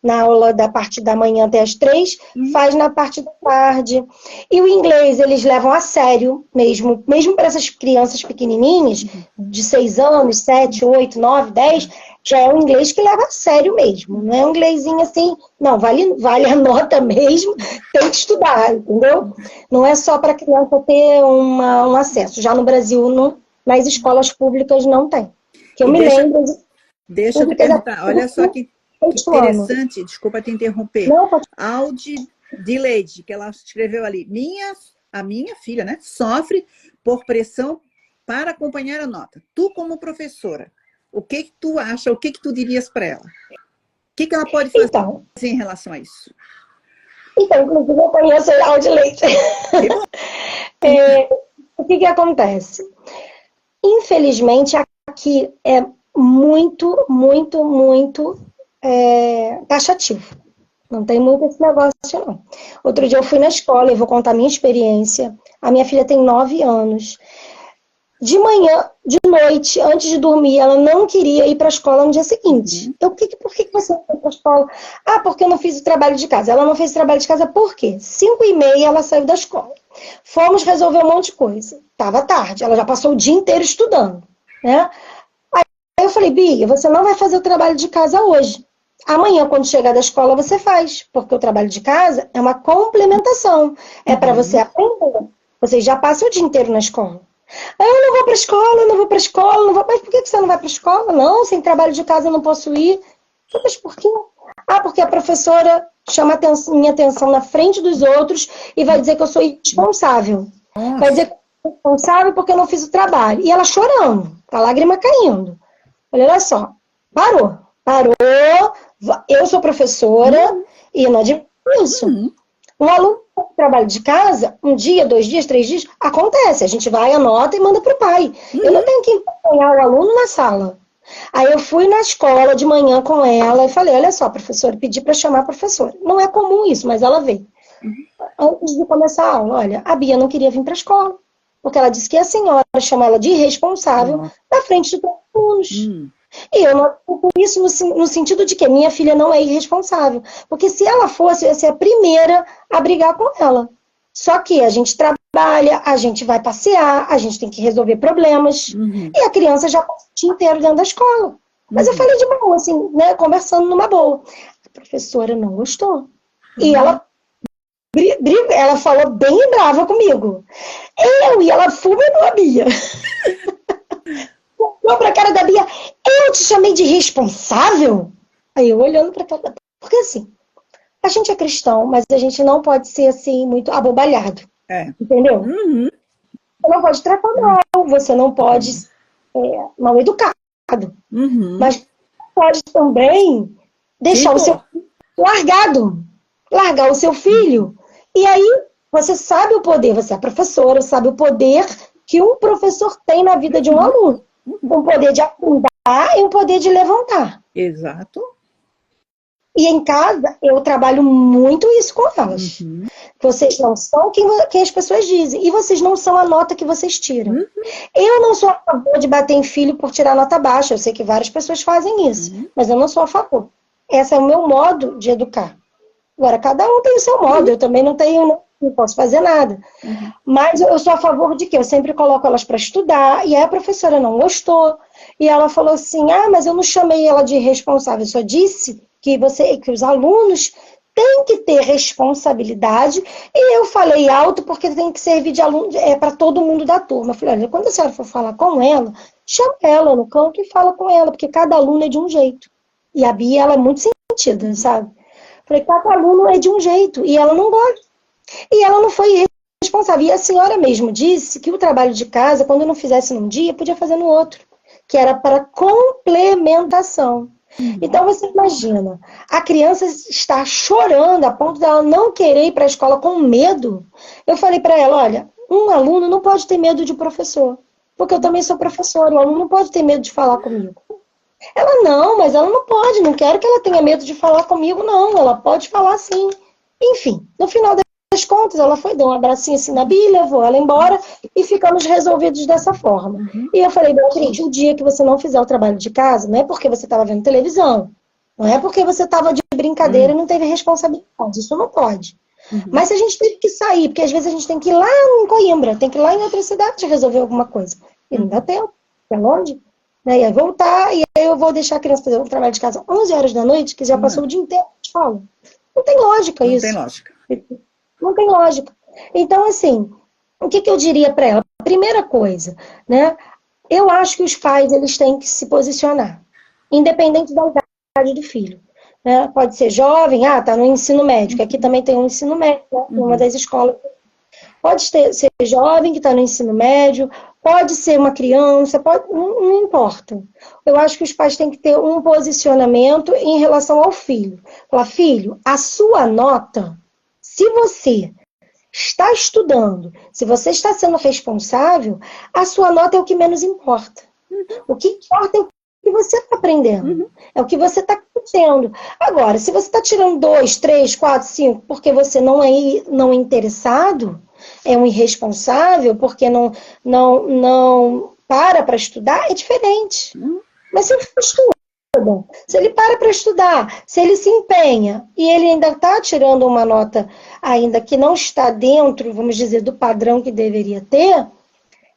na aula da parte da manhã até as 3, faz na parte da tarde. E o inglês eles levam a sério mesmo para essas crianças pequenininhas, de 6 anos, 7, 8, 9, 10, já é um inglês que leva a sério mesmo. Não é um inglesinho assim, não, vale a nota mesmo, tem que estudar, entendeu? Não é só para a criança ter um acesso. Já no Brasil, nas escolas públicas não tem. Que eu me lembro. Deixa eu te perguntar, olha só que interessante, desculpa te interromper. Audi Dileide, que ela escreveu ali, a minha filha, né, sofre por pressão para acompanhar a nota. Tu, como professora, o que tu acha, o que tu dirias para ela? O que ela pode fazer em relação a isso? Então, inclusive, eu conheço a Audi Leite. O que acontece? acontece? Infelizmente, aqui é muito, muito, muito taxativo. Não tem muito esse negócio, não. Outro dia eu fui na escola, eu vou contar a minha experiência. A minha filha tem 9 anos. De manhã, de noite, antes de dormir, ela não queria ir para a escola no dia seguinte. Por que você não foi para a escola? Ah, porque eu não fiz o trabalho de casa. Ela não fez o trabalho de casa por quê? 5h30 ela saiu da escola. Fomos resolver um monte de coisa. Tava tarde, ela já passou o dia inteiro estudando, né? Aí eu falei, Bia, você não vai fazer o trabalho de casa hoje. Amanhã, quando chegar da escola, você faz. Porque o trabalho de casa é uma complementação. É para você aprender. Você já passa o dia inteiro na escola. Eu não vou para a escola, eu não vou para a escola, não vou. Mas por que você não vai para a escola? Não, sem trabalho de casa eu não posso ir. Mas por quê? Ah, porque a professora chama minha atenção na frente dos outros e vai dizer que eu sou irresponsável. Nossa. Vai dizer que eu sou irresponsável porque eu não fiz o trabalho. E ela chorando, com a lágrima caindo. Olha só, parou. Eu sou professora e não admito isso. Um aluno que trabalho de casa, 1 dia, 2 dias, 3 dias, acontece. A gente vai, anota e manda para o pai. Eu não tenho que acompanhar o aluno na sala. Aí eu fui na escola de manhã com ela e falei, olha só, professora, pedi para chamar a professora. Não é comum isso, mas ela veio. Antes de começar a aula, olha, a Bia não queria vir para a escola, porque ela disse que a senhora chamou ela de irresponsável na frente de todos os alunos. E eu não fico isso no sentido de que minha filha não é irresponsável. Porque se ela fosse, eu ia ser a primeira a brigar com ela. Só que a gente trabalha, a gente vai passear, a gente tem que resolver problemas. E a criança já passa o dia inteiro dentro da escola. Mas eu falei de boa, assim, né, conversando numa boa. A professora não gostou. E ela falou bem brava comigo. E ela fulminou a Bia. Olhou pra cara da Bia, eu te chamei de responsável? Aí eu olhando pra cara da Bia. Porque assim, a gente é cristão, mas a gente não pode ser assim, muito abobalhado. Entendeu? Você não pode tratar mal, você não pode ser mal educado. Mas pode também deixar o seu filho largado. Largar o seu filho. E aí, você sabe o poder, você é professora, sabe o poder que um professor tem na vida de um aluno. Um poder de afundar e um poder de levantar. Exato. E em casa, eu trabalho muito isso com elas. Vocês não são quem as pessoas dizem. E vocês não são a nota que vocês tiram. Eu não sou a favor de bater em filho por tirar nota baixa. Eu sei que várias pessoas fazem isso. Mas eu não sou a favor. Esse é o meu modo de educar. Agora, cada um tem o seu modo. Eu também não posso fazer nada. Mas eu sou a favor de quê? Eu sempre coloco elas para estudar, e aí a professora não gostou, e ela falou assim, mas eu não chamei ela de responsável, eu só disse que os alunos têm que ter responsabilidade, e eu falei alto porque tem que servir de aluno para todo mundo da turma. Eu falei, olha, quando a senhora for falar com ela, chama ela no canto e fala com ela, porque cada aluno é de um jeito. E a Bia, ela é muito sentida, sabe? Falei, cada aluno é de um jeito, e ela não gosta. E ela não foi responsável. E a senhora mesmo disse que o trabalho de casa, quando não fizesse num dia, podia fazer no outro. Que era para complementação. Então você imagina, a criança está chorando a ponto dela não querer ir para a escola com medo. Eu falei para ela, olha, um aluno não pode ter medo de professor. Porque eu também sou professora, o aluno não pode ter medo de falar comigo. Ela não, mas ela não pode, não quero que ela tenha medo de falar comigo, não. Ela pode falar sim. Enfim, no final das contas, ela foi, deu um abracinho assim na Bia, levou ela embora e ficamos resolvidos dessa forma. E eu falei, Beatriz, o dia que você não fizer o trabalho de casa, não é porque você estava vendo televisão, não é porque você estava de brincadeira e não teve responsabilidade, isso não pode. Mas se a gente teve que sair, porque às vezes a gente tem que ir lá em Coimbra, tem que ir lá em outra cidade resolver alguma coisa, e não dá tempo, é longe. Né? E aí voltar, e aí eu vou deixar a criança fazer o trabalho de casa 11 horas da noite, que já passou o dia inteiro de escola. Não tem lógica isso. Não tem lógica. Não tem lógica. Então, assim, o que eu diria para ela? Primeira coisa, né? Eu acho que os pais, eles têm que se posicionar, independente da idade do filho. Né? Pode ser jovem, tá no ensino médio, que aqui também tem um ensino médio, né? Uma das escolas. Pode ser jovem que está no ensino médio, pode ser uma criança, não importa. Eu acho que os pais têm que ter um posicionamento em relação ao filho. Falar, filho, a sua nota, se você está estudando, se você está sendo responsável, a sua nota é o que menos importa. O que importa é o que você está aprendendo. É o que você está conhecendo. Agora, se você está tirando 2, 3, 4, 5, porque você não é interessado, é um irresponsável, porque não para estudar, é diferente. Mas se ele estuda, se ele para estudar, se ele se empenha e ele ainda está tirando uma nota ainda que não está dentro, vamos dizer, do padrão que deveria ter,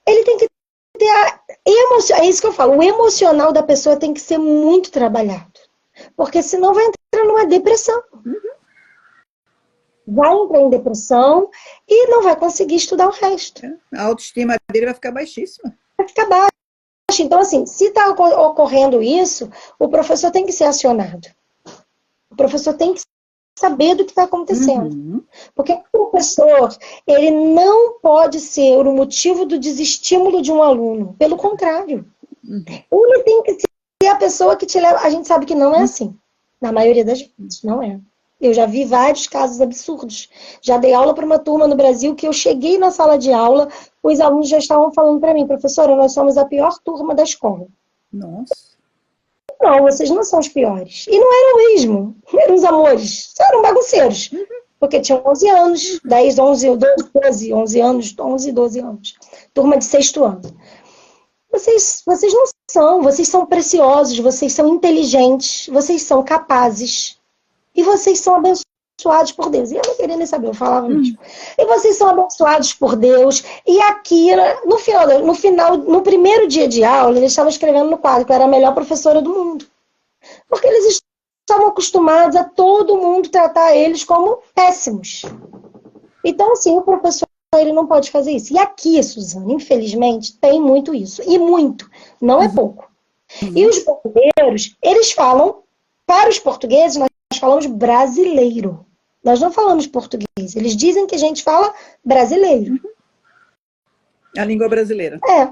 ele tem que ter é isso que eu falo, o emocional da pessoa tem que ser muito trabalhado, porque senão vai entrar numa depressão. Vai entrar em depressão e não vai conseguir estudar o resto. A autoestima dele vai ficar baixíssima. Vai ficar baixa. Então, assim, se está ocorrendo isso, o professor tem que ser acionado. O professor tem que saber do que está acontecendo. Porque o professor, ele não pode ser o motivo do desestímulo de um aluno. Pelo contrário. Ele tem que ser a pessoa que te leva... A gente sabe que não é assim. Na maioria das vezes, não é. Eu já vi vários casos absurdos. Já dei aula para uma turma no Brasil que eu cheguei na sala de aula, os alunos já estavam falando para mim, professora, nós somos a pior turma da escola. Nossa. Não, vocês não são os piores. E não eram mesmo. Eram os amores. Só eram bagunceiros. Porque tinham 11 anos, 10, 11, 12, 11 anos, 11, 12 anos. Turma de 6º ano. Vocês não são. Vocês são preciosos, vocês são inteligentes, vocês são capazes. E vocês são abençoados por Deus. E eu não queria nem saber, eu falava mesmo. E vocês são abençoados por Deus. E aqui, no primeiro dia de aula, eles estavam escrevendo no quadro que eu era a melhor professora do mundo. Porque eles estavam acostumados a todo mundo tratar eles como péssimos. Então, assim, o professor ele não pode fazer isso. E aqui, Suzana, infelizmente, tem muito isso. E muito. Não é pouco. E os brasileiros, eles falam, para os portugueses, nós falamos brasileiro. Nós não falamos português. Eles dizem que a gente fala brasileiro. A língua brasileira. É.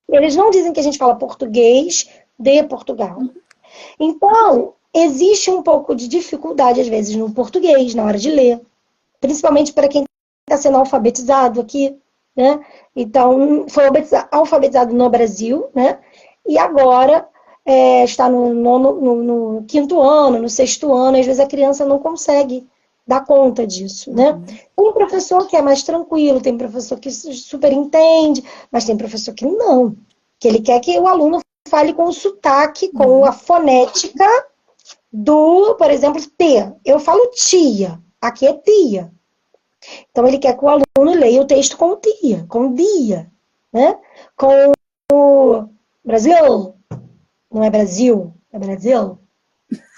Eles não dizem que a gente fala português de Portugal. Então, existe um pouco de dificuldade, às vezes, no português, na hora de ler. Principalmente para quem está sendo alfabetizado aqui, né? Então, foi alfabetizado no Brasil, né? E agora está no 5º ano, no 6º ano, às vezes a criança não consegue dar conta disso, né? Tem professor que é mais tranquilo, tem professor que super entende, mas tem professor que não, que ele quer que o aluno fale com o sotaque, com a fonética do, por exemplo, T. Eu falo tia, aqui é tia. Então ele quer que o aluno leia o texto com tia, com dia, né? Com o Brasil. Não é Brasil, é Brasil.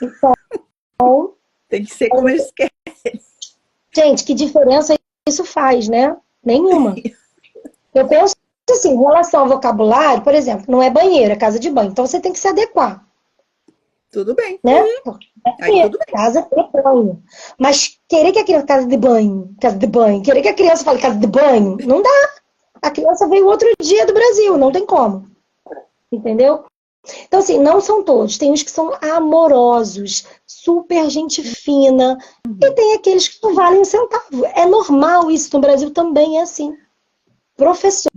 Então, tem que ser como eles querem. Gente, que diferença isso faz, né? Nenhuma. Eu penso assim, em relação ao vocabulário, por exemplo, não é banheiro, é casa de banho. Então você tem que se adequar. Tudo bem. Né? Aí, tudo bem. Casa de banho. Mas querer que a criança casa de banho, querer que a criança fale casa de banho, não dá. A criança veio outro dia do Brasil, não tem como. Entendeu? Então, assim, não são todos. Tem uns que são amorosos, super gente fina, e tem aqueles que não valem um centavo. É normal isso, no Brasil também é assim. Professor,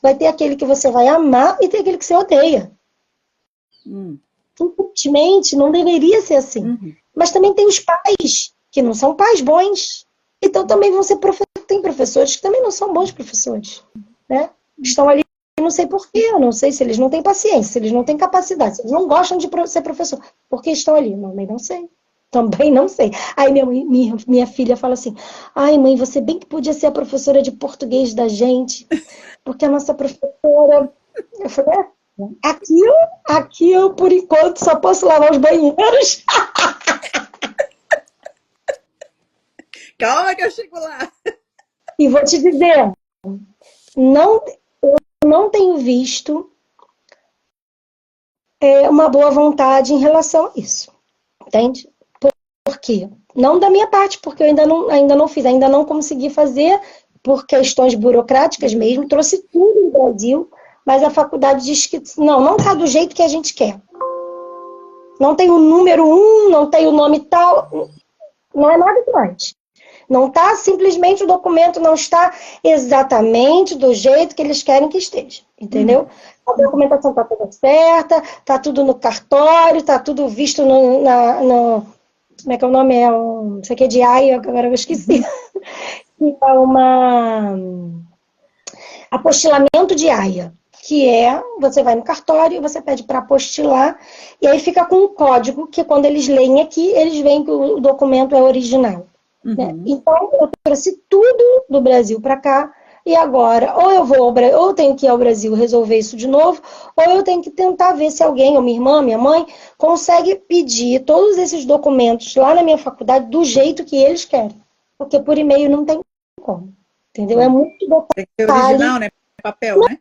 vai ter aquele que você vai amar e tem aquele que você odeia. Infelizmente, não deveria ser assim. Mas também tem os pais, que não são pais bons. Então também vão ser tem professores que também não são bons professores. Né? Estão ali, não sei porquê, eu não sei se eles não têm paciência, se eles não têm capacidade, se eles não gostam de ser professor. Por que estão ali? Também não sei. Também não sei. Aí minha filha fala assim, ai mãe, você bem que podia ser a professora de português da gente, porque a nossa professora... Eu falei, aqui eu, por enquanto, só posso lavar os banheiros. Calma que eu chego lá. E vou te dizer, eu não tenho visto uma boa vontade em relação a isso. Entende? Por quê? Não da minha parte, porque eu ainda não fiz, ainda não consegui fazer por questões burocráticas mesmo. Trouxe tudo no Brasil, mas a faculdade diz que não está do jeito que a gente quer. Não tem o número 1, não tem o nome tal, não é nada demais. Não está simplesmente, o documento não está exatamente do jeito que eles querem que esteja, entendeu? A documentação está toda certa, está tudo no cartório, está tudo visto no como é que é o nome? É um, não sei o que, de AIA, agora eu esqueci. É uma apostilamento de AIA, que é, você vai no cartório, você pede para apostilar, e aí fica com um código, que quando eles leem aqui, eles veem que o documento é original. Né? Então, eu trouxe tudo do Brasil para cá, e agora, ou eu tenho que ir ao Brasil resolver isso de novo, ou eu tenho que tentar ver se alguém, ou minha irmã, minha mãe, consegue pedir todos esses documentos lá na minha faculdade do jeito que eles querem. Porque por e-mail não tem como. Entendeu? É muito detalhe. Tem que ser original, né? Papel, né?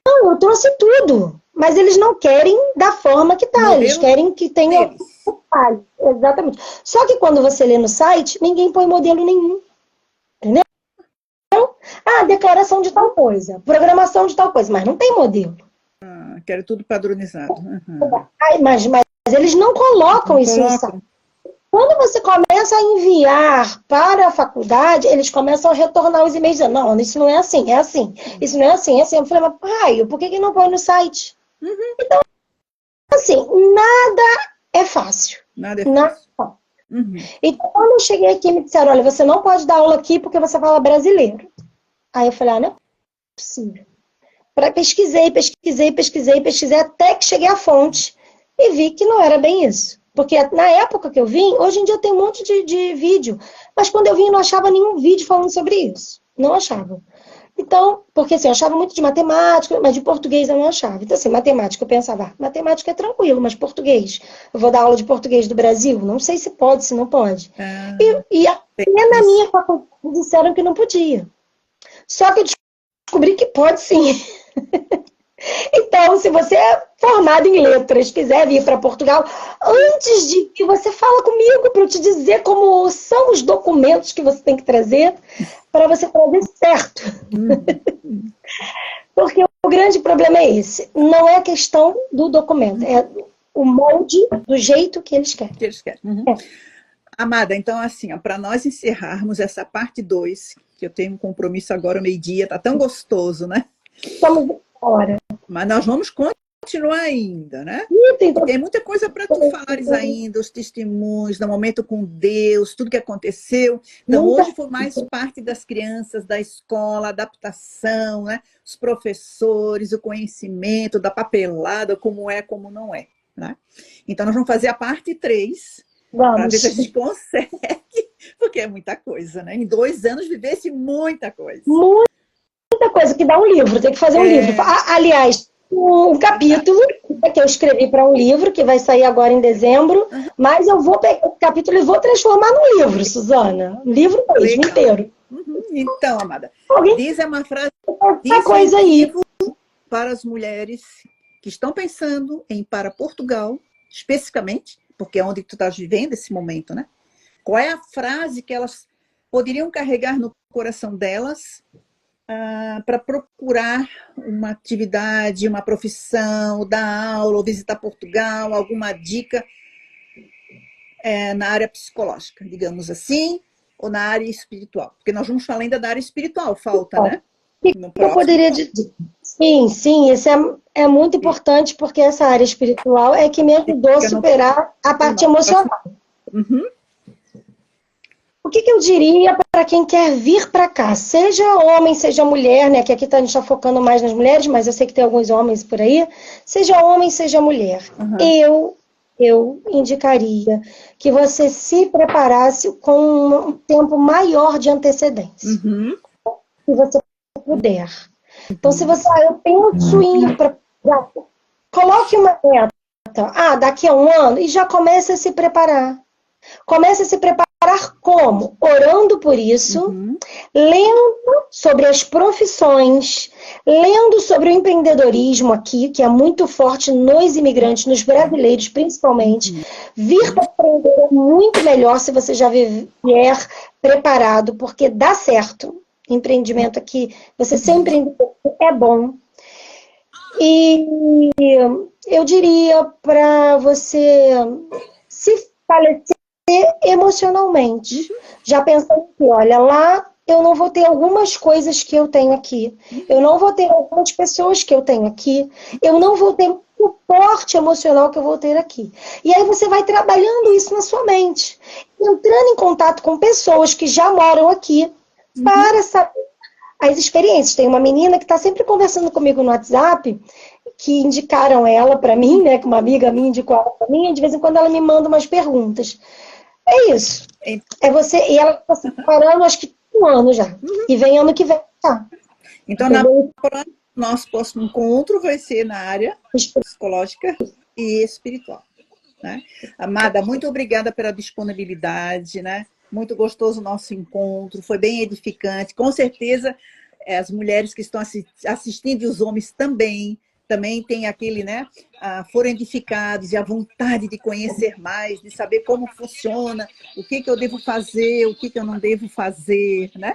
Não, eu trouxe tudo. Mas eles não querem da forma que tá. Eles querem que tenha detalhe. Exatamente. Só que quando você lê no site, ninguém põe modelo nenhum. Entendeu? Declaração de tal coisa, programação de tal coisa, mas não tem modelo. Quero tudo padronizado. Mas eles não colocam isso no site. Quando você começa a enviar para a faculdade, eles começam a retornar os e-mails dizendo, não, isso não é assim, é assim. Isso não é assim, é assim. Eu falei, mas pai, por que não põe no site? Então, assim, nada é fácil. Nada é fácil. Então, quando eu cheguei aqui, me disseram, olha, você não pode dar aula aqui porque você fala brasileiro. Aí eu falei, não é possível. Pesquisei, até que cheguei à fonte e vi que não era bem isso. Porque na época que eu vim, hoje em dia tem um monte de vídeo, mas quando eu vim eu não achava nenhum vídeo falando sobre isso. Não achava. Então, porque assim, eu achava muito de matemática, mas de português eu não achava. Então assim, matemática, eu pensava, matemática é tranquilo, mas português, eu vou dar aula de português do Brasil? Não sei se pode, se não pode. E até na minha faculdade disseram que não podia. Só que eu descobri que pode sim. Então, se você é formado em letras, quiser vir para Portugal, antes de que você fala comigo para eu te dizer como são os documentos que você tem que trazer para você trazer certo. Porque o grande problema é esse. Não é questão do documento, é o molde do jeito que eles querem. Amada, então assim, para nós encerrarmos essa parte 2, que eu tenho um compromisso agora, meio-dia, tá tão gostoso, né? Estamos fora. Mas nós vamos continuar ainda, né? Tem muita coisa para tu falares ainda, os testemunhos, do momento com Deus, tudo que aconteceu. Então, hoje foi mais parte das crianças, da escola, adaptação, né? Os professores, o conhecimento, da papelada, como é, como não é. Né? Então, nós vamos fazer a parte 3, para ver se a gente consegue, porque é muita coisa, né? Em 2 anos vivesse muita coisa. Muita coisa, que dá um livro, tem que fazer um livro. Aliás, um capítulo que eu escrevi para um livro, que vai sair agora em dezembro, mas eu vou pegar o capítulo e vou transformar num livro, Suzana. Um livro mesmo, inteiro. Então, amada, diz uma frase, coisa aí para as mulheres que estão pensando em ir para Portugal, especificamente, porque é onde tu estás vivendo esse momento, né? Qual é a frase que elas poderiam carregar no coração delas para procurar uma atividade, uma profissão, dar aula, ou visitar Portugal, alguma dica na área psicológica, digamos assim, ou na área espiritual? Porque nós vamos falar ainda da área espiritual, falta, né? Eu poderia dizer. Sim, isso é muito importante, porque essa área espiritual é que me ajudou a superar a parte emocional. O que eu diria para quem quer vir para cá? Seja homem, seja mulher, né? Que aqui a gente está focando mais nas mulheres, mas eu sei que tem alguns homens por aí. Seja homem, seja mulher. Eu indicaria que você se preparasse com um tempo maior de antecedência. Se você puder. Então, se você... eu penso em ir para... Coloque uma meta. Daqui a um ano, e já comece a se preparar. Comece a se preparar como? Orando por isso, lendo sobre as profissões, lendo sobre o empreendedorismo aqui, que é muito forte nos imigrantes, nos brasileiros principalmente. Vir para empreender é muito melhor se você já vier preparado, porque dá certo. Empreendimento aqui, você ser empreendedor é bom. E eu diria para você se fortalecer emocionalmente. Já pensando que, olha, lá eu não vou ter algumas coisas que eu tenho aqui. Eu não vou ter algumas pessoas que eu tenho aqui. Eu não vou ter o suporte emocional que eu vou ter aqui. E aí você vai trabalhando isso na sua mente. Entrando em contato com pessoas que já moram aqui para saber as experiências. Tem uma menina que está sempre conversando comigo no WhatsApp, que indicaram ela para mim, né? Que uma amiga minha indicou ela para mim, e de vez em quando ela me manda umas perguntas. É isso. É você, e ela está se preparando, acho que 1 ano já. E vem ano que vem, tá? Então, nosso próximo encontro vai ser na área psicológica e espiritual. Né? Amada, muito obrigada pela disponibilidade, né? Muito gostoso o nosso encontro, foi bem edificante. Com certeza, as mulheres que estão assistindo e os homens também têm aquele, né? Foram edificados e a vontade de conhecer mais, de saber como funciona, o que eu devo fazer, o que eu não devo fazer, né?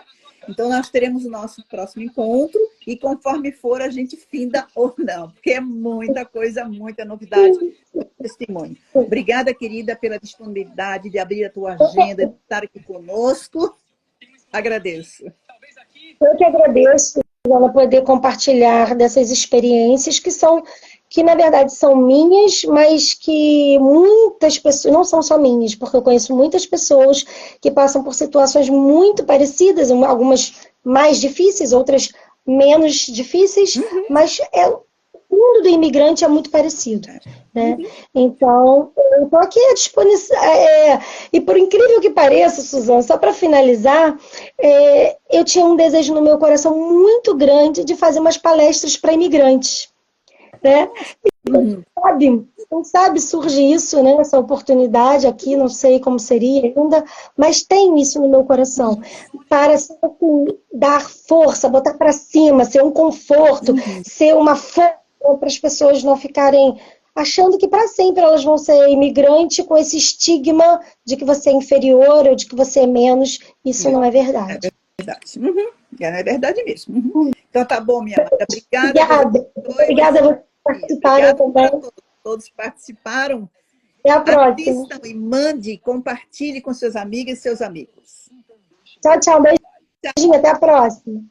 Então, nós teremos o nosso próximo encontro e, conforme for, a gente finda ou não, porque é muita coisa, muita novidade, muito testemunho. Obrigada, querida, pela disponibilidade de abrir a tua agenda, de estar aqui conosco. Agradeço. Eu que agradeço, ela poder compartilhar dessas experiências que na verdade são minhas, mas que muitas pessoas, não são só minhas, porque eu conheço muitas pessoas que passam por situações muito parecidas, algumas mais difíceis, outras menos difíceis, mas o mundo do imigrante é muito parecido, né? Então, eu estou aqui à disposição. E por incrível que pareça, Suzana, só para finalizar, eu tinha um desejo no meu coração muito grande de fazer umas palestras para imigrantes. Né? Não sabe, surge isso, né? Essa oportunidade aqui, não sei como seria ainda, mas tem isso no meu coração, para assim, dar força, botar para cima, ser um conforto, ser uma força para as pessoas não ficarem achando que para sempre elas vão ser imigrante com esse estigma de que você é inferior ou de que você é menos. Isso não é verdade. É verdade. É verdade mesmo. Então tá bom, minha amada. Obrigada. Obrigada a vocês participarem também. Todos participaram. Até a próxima. Assistam e mande, compartilhe com seus amigos e seus amigos. Tchau, tchau. Beijinho. Até a próxima.